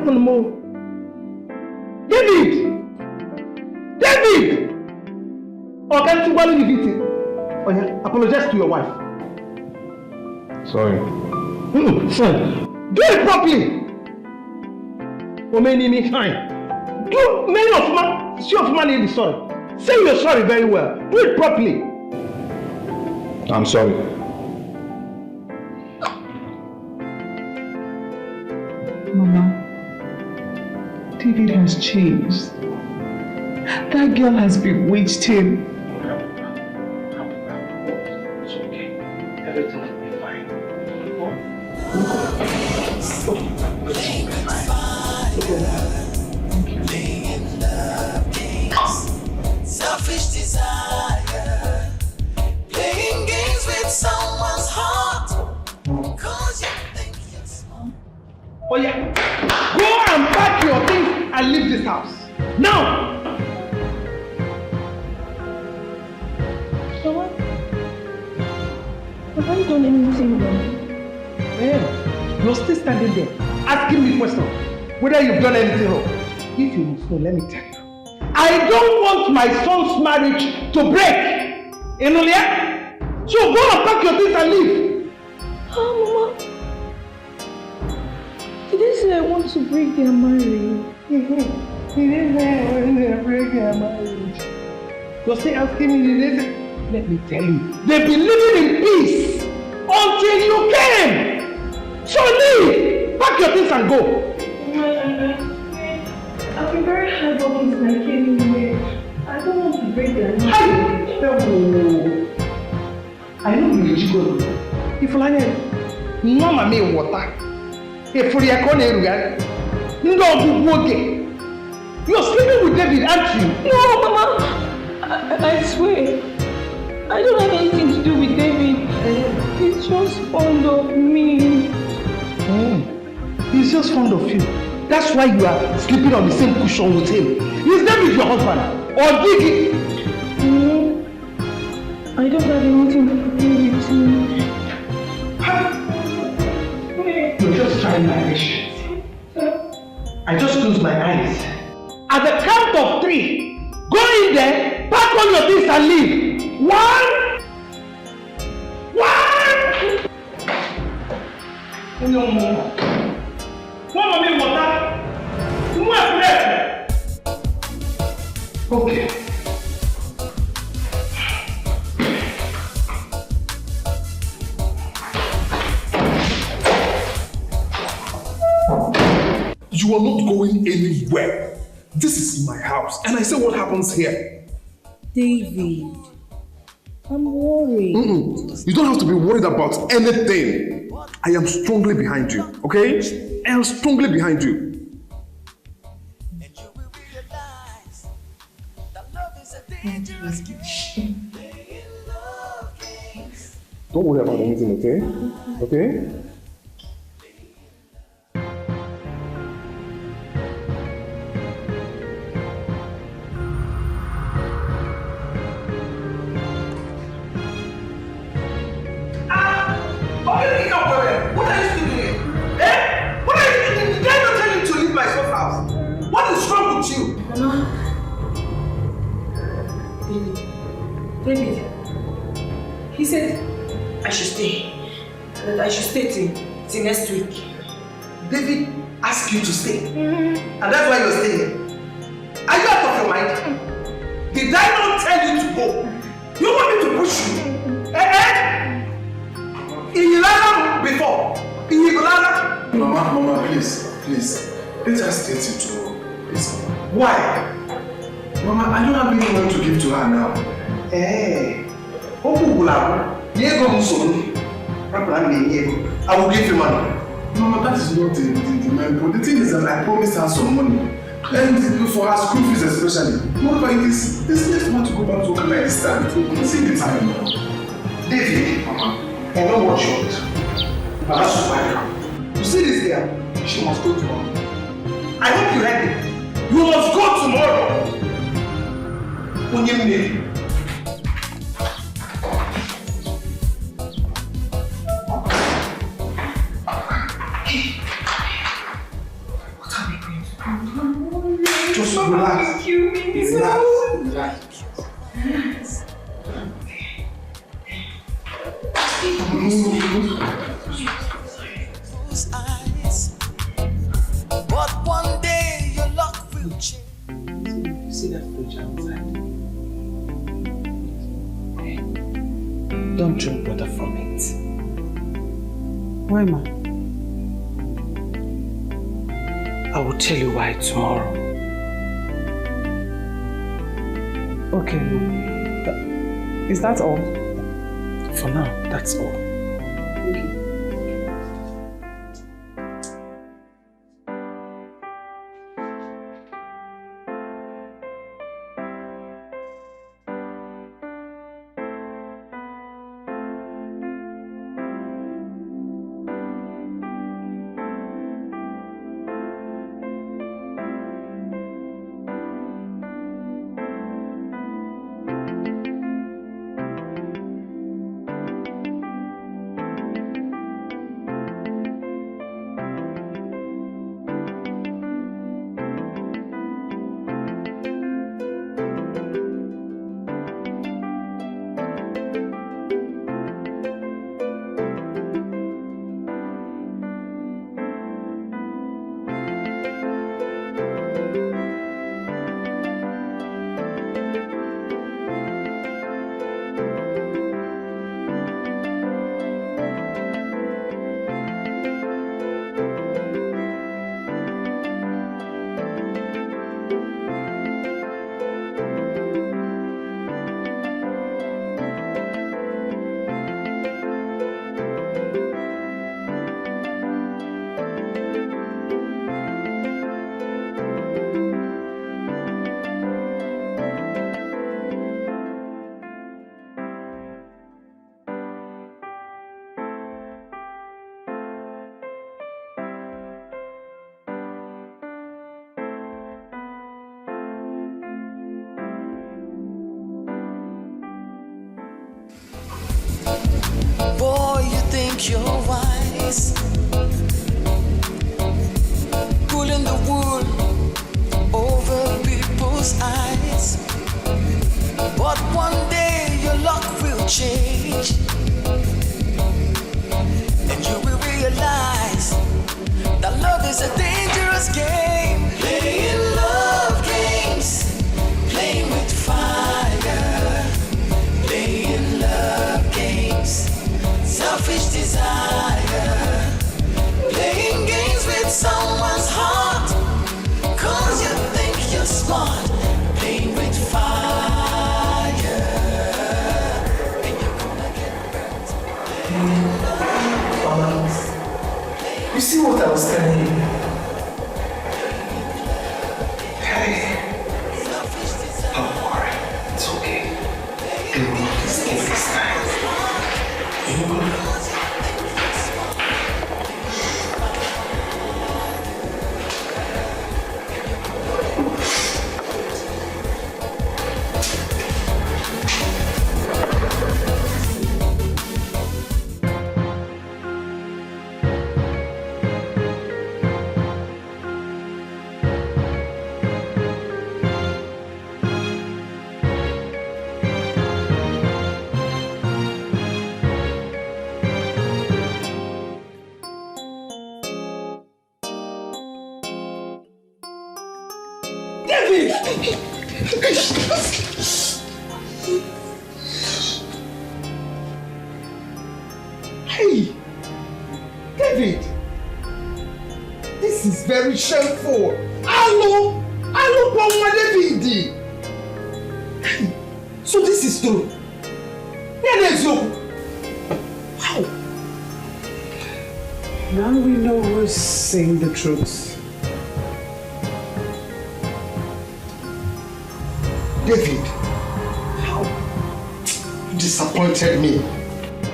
David! David! Or can't you value the Oh yeah, apologize to your wife. Sorry. Son, do it properly. Or many fine. Do many of man, see of man is sorry. Say you're sorry very well. Do it properly. I'm sorry. Mama, David has changed. That girl has bewitched him. It's okay. Everything will be fine. Playing love games, selfish desire, playing games with someone's heart, cause you think you're smart. Oh yeah, go and pack your things and leave this house. Now! Have I done anything wrong? Hey, you're still standing there, asking me questions whether you've done anything wrong. If you must know, let me tell you. I don't want my son's marriage to break. Enolia? So go and pack your things and leave. Oh, Mama. Did they say I want to break their marriage? Did they say I want to break their marriage? You're still asking me, did they say? Let me tell you, they've been living in peace until you came. So leave! Pack your things and go. I've been very hardworking since I came in here. I don't want to break their marriage. I know you're jigolo. If I had Mama me water, if you are going to you're sleeping with David, aren't you? No, Mama. I swear. I don't have anything to do with David. He's just fond of me. He's just fond of you. That's why you are sleeping on the same cushion with him. Is David your husband? Or Dikeh? No. I don't have anything to do with him. You're just trying my patience. I just close my eyes. At the count of 3, go in there, pack all your things and leave. 1! 1! No more. Mama, me water. Okay. You are not going anywhere. This is my house, and I say what happens here. David, I'm worried. You don't have to be worried about anything. I am strongly behind you, okay? I am strongly behind you. Don't worry about anything, okay? Okay? David, he said I should stay. That I should stay till next week. David asked you to stay. And that's why you're staying. Are you out of your mind? Did I not tell you to go? You want me to push you? Ilana before. Ilana. Mama, please. Let us stay till tomorrow. Please. Why? Mama, I don't have any money to give to her now. I will give you money. Mama, that is not the main point. The thing is that I promised her some money. And for her school fees especially. Moreover, this next month to go back to work like this time. See the time now. David, Mama, I know what you want. But that's why you see this girl, she must go tomorrow. I hope you heard it. You must go tomorrow. Just relax. Relax. But one day your luck will change. See that fridge outside? Don't drink water from it. Why, ma? I will tell you why tomorrow. Okay. Is that all? For now, that's all. think you're wise, pulling the wool over people's eyes. But one day your luck will change, and you will realize that love is a dangerous game. Playing love games, playing with fire, playing love games, selfish desire, playing games with someone's heart, 'cause you think you're smart, playing with fire, and you're gonna get burnt. You see what I was telling you? Hey. Don't worry. It's okay. It will not escape this time. Hey! David! This is very shameful! Hello! Hello, Papa David! So this is true? Where is you? How? Now we know who's saying the truth. David, how? You disappointed me.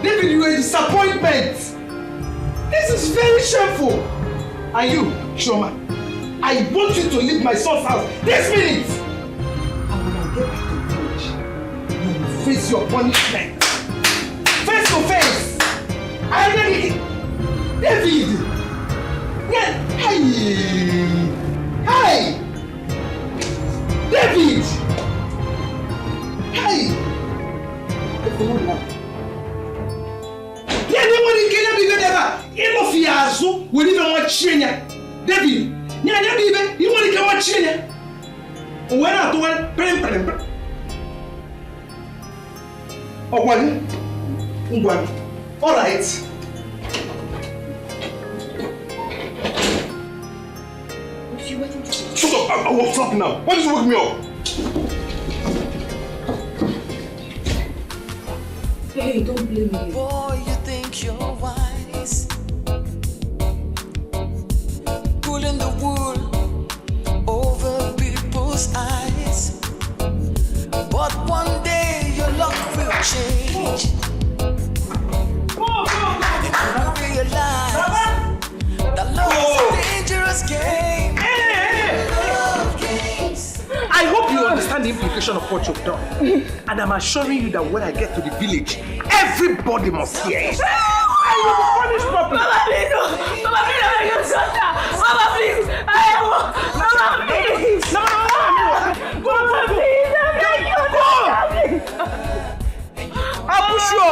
David, you are a disappointment. This is very shameful. And you, Shoma, I want you to leave my son's house this minute. And when I get back to the village, you will face your punishment. Face to face. I really... David! Yeah. Hey! Hey! David! Hey! Anyone can be better. Eno fiazo will even watch China. David, Nyanya Bibe, you want to come watch China? When I do it, prem. Oh, one. All right. Shut up! I won't stop now. Why did you wake me up? Hey, don't blame me. Boy, you think you're wise, pulling the wool over people's eyes. But one day your luck will change, and you will realize that love is a dangerous game. Love games. I hope you understand the implication of what you've done. And I'm assuring you that when I get to the village, everybody must hear it. I will be punished properly. Mama, please, no. Mama, please, I beg you, sister. Mama, please. Mama, please. No. Mama, please, I beg you, sister. I'll push you.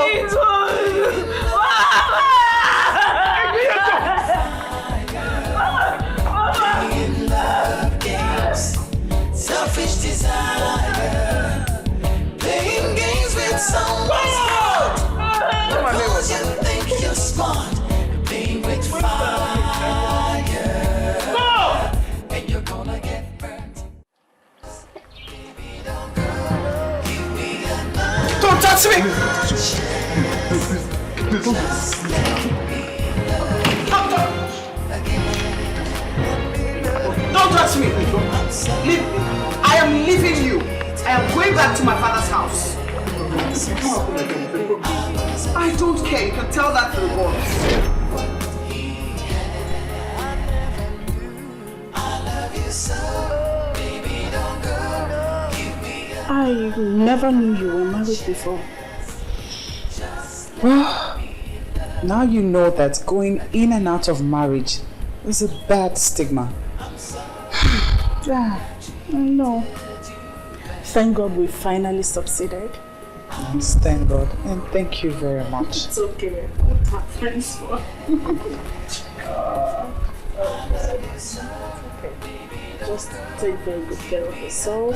Selfish desire, playing games with someone's heart, 'cause you think you're smart, playing with fire, and you're gonna get burnt. Baby, don't give me another. Don't touch me! Just let me Don't touch me! Leave me. I am leaving you. I am going back to my father's house. I don't care. You can tell that to the boys. I never knew you were married before. Well, Now you know that going in and out of marriage is a bad stigma. Yeah, I know. Thank God we finally succeeded. Yes, thank God. And thank you very much. It's okay. What are friends for? Okay. Just take very good care of yourself,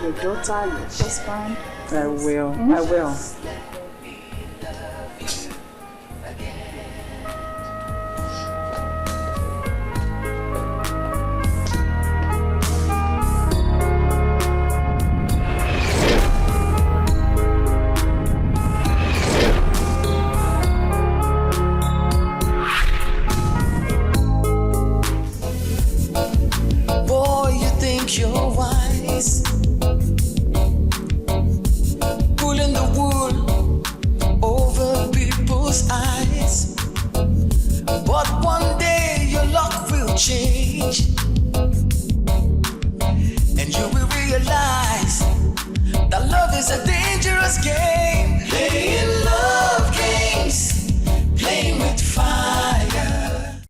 your daughter, your husband. I will. I will. You're wise, pulling the wool over people's eyes. But one day your luck will change, and you will realize that love is a dangerous game.